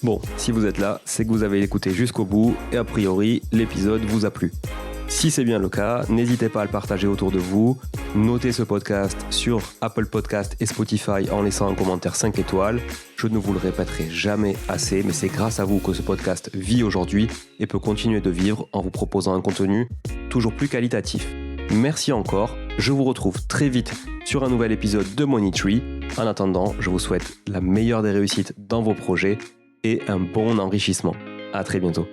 Bon, si vous êtes là, c'est que vous avez écouté jusqu'au bout et a priori, l'épisode vous a plu. Si c'est bien le cas, n'hésitez pas à le partager autour de vous. Notez ce podcast sur Apple Podcast et Spotify en laissant un commentaire 5 étoiles. Je ne vous le répéterai jamais assez, mais c'est grâce à vous que ce podcast vit aujourd'hui et peut continuer de vivre en vous proposant un contenu toujours plus qualitatif. Merci encore, je vous retrouve très vite sur un nouvel épisode de Money Tree. En attendant, je vous souhaite la meilleure des réussites dans vos projets et un bon enrichissement. À très bientôt.